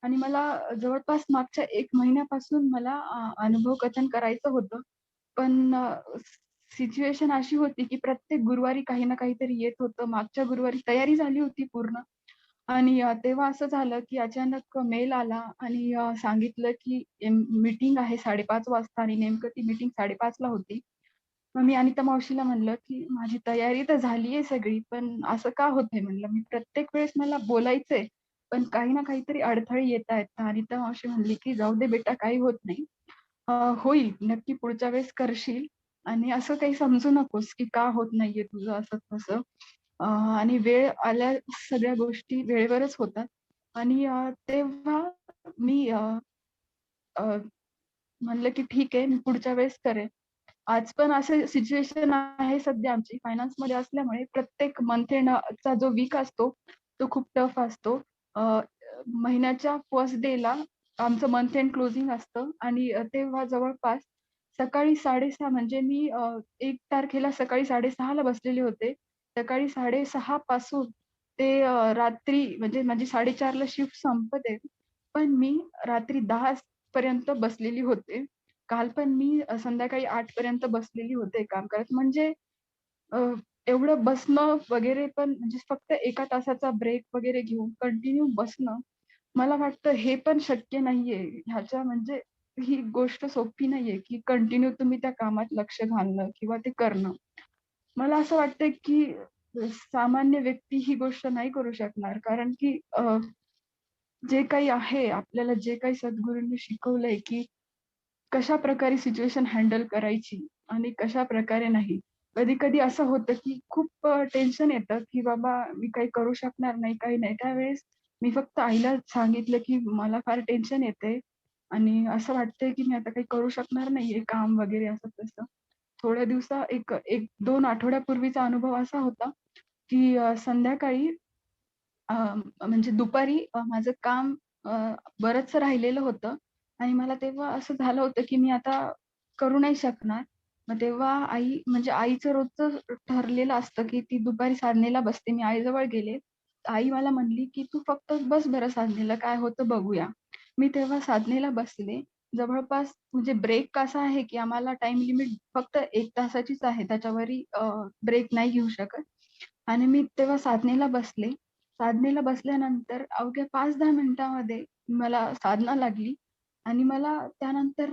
आणि मला जवळपास मागच्या 1 महिन्यापासून मला अनुभव कथन करायचं होतं. पण सिच्युएशन अशी होती, की प्रत्येक गुरुवारी काही ना काहीतरी येत होतं. मागच्या गुरुवारी तयारी झाली होती पूर्ण आणि तेव्हा असं झालं, की अचानक मेल आला आणि सांगितलं, की मीटिंग आहे 5:30 वाजता आणि नेमकं ती मीटिंग 5:30 ला होती. मग मी अनिता मावशीला म्हणलं, की "माझी तयारी तर झालीये सगळी, पण असं का होतंय?" म्हणलं. "मी प्रत्येक वेळेस मला बोलायचंय, पण काही ना काहीतरी अडथळे येतायत." तर अनिता मावशी म्हणली, की "जाऊ दे बेटा, काही होत नाही. होईल. नक्की पुढच्या वेळेस करशील आणि असं काही समजू नकोस, की का होत नाहीये तुझं असं-तसं. आणि वेळ आल्या सगळ्या गोष्टी वेळेवरच होतात." आणि तेव्हा मी अ, म्हणलं, की "ठीक आहे, मी पुढच्या वेळेस करेन." आज पण असं सिच्युएशन आहे सध्या आमची फायनान्समध्ये असल्यामुळे प्रत्येक मंथ एंडचा जो वीक असतो, तो खूप टफ असतो. महिन्याच्या फर्स्ट डेला आमचं मंथ एंड क्लोजिंग असतं आणि तेव्हा जवळपास सकाळी 6:30 म्हणजे मी 1 तारखेला सकाळी 6:30 ला बसलेले होते. सकाळी 6:30 पासून ते रात्री म्हणजे माझी 4:30 ला शिफ्ट संपते. पण मी रात्री 10 पर्यंत बसलेली होते. काल पण मी संध्याकाळी 8 पर्यंत बसलेली होते काम करत. म्हणजे अ, एवढं बसणं वगैरे पण म्हणजे फक्त 1 तासाचा ब्रेक वगैरे घेऊन कंटिन्यू बसणं, मला वाटतं हे पण शक्य नाहीये. ह्याच्या म्हणजे ही गोष्ट सोपी नाहीये, की कंटिन्यू तुम्ही त्या कामात लक्ष घालणं किंवा ते करणं. मला असं वाटतंय, की सामान्य व्यक्ती ही गोष्ट नाही करू शकणार. कारण की जे काही आहे, आपल्याला जे काही सद्गुरूंनी शिकवलंय, की कशाप्रकारे सिच्युएशन हँडल करायची आणि कशाप्रकारे नाही. कधी-कधी असं होतं, की खूप टेन्शन येतं, की बाबा मी काही करू शकणार नाही, काही नाही. त्यावेळेस मी फक्त आईला सांगितलं, की मला फार टेन्शन येतंय आणि असं वाटतंय, की मी आता काही करू शकणार नाहीये काम वगैरे असं-तसं. थोड्या एक 1-2 आठवड्यापूर्वीचा अनुभव असा होता, की संध्याकाळी अ, म्हणजे दुपारी माझं काम अ, बरचसं राहिलेलं होतं आणि मला तेव्हा असं झालं होतं, की मी आता करू नाही शकणार. मग तेव्हा आई म्हणजे आईचं रोजचं ठरलेलं असतं, की ती दुपारी साधनेला बसते. मी आईजवळ गेले. आई मला म्हणली, की "तू फक्त बस बरं साधनेला, काय होतं बघूया." मी तेव्हा साधनेला बसले. जवळपास म्हणजे ब्रेक असा आहे, की आम्हाला टाईम लिमिट फक्त 1 तासाचीच आहे. त्याच्यावरही ब्रेक नाही घेऊ शकत. आणि मी तेव्हा साधनेला बसले. साधनेला बसल्यानंतर अवघ्या 5-10 मिनिटामध्ये मला साधना लागली आणि मला त्यानंतर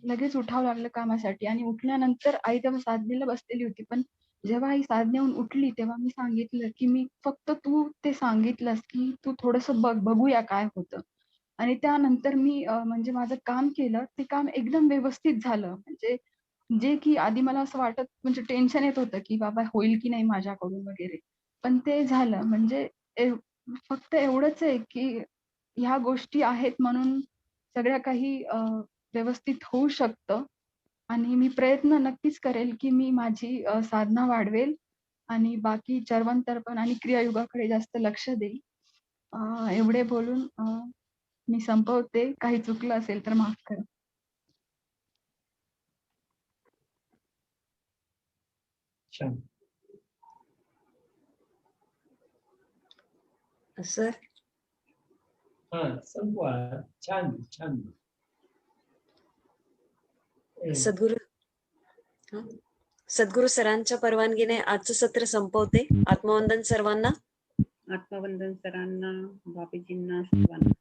लगेच उठावं लागलं कामासाठी आणि उठल्यानंतर आई तेव्हा साधनेला बसलेली होती. पण जेव्हा आई साधनेहून उठली, तेव्हा मी सांगितलं, की "मी फक्त तू ते सांगितलंस, की तू थोडंसं बघ, बघूया काय होतं." आणि त्यानंतर मी म्हणजे माझं काम केलं. ते काम एकदम व्यवस्थित झालं. म्हणजे जे की आधी मला असं वाटत म्हणजे टेन्शन येत होतं, की बाबा होईल की नाही माझ्याकडून वगैरे. पण ते झालं. म्हणजे फक्त एवढंच आहे, की ह्या गोष्टी आहेत म्हणून सगळ्या काही व्यवस्थित होऊ शकतं आणि मी प्रयत्न नक्कीच करेल, की मी माझी साधना वाढवेल आणि बाकी चरवंतर्पण आणि क्रियायोगाकडे जास्त लक्ष देईल. एवढे बोलून मी संपवते. काही चुकलं असेल तर माफ करा. छान. सर हा संपवा. छान छान. सद्गुरू हं. सद्गुरू सरांच्या परवानगीने आजचं सत्र संपवते. आत्मवंदन सर्वांना. आत्मवंदन सरांना, बाबीजींना, सर्वांना.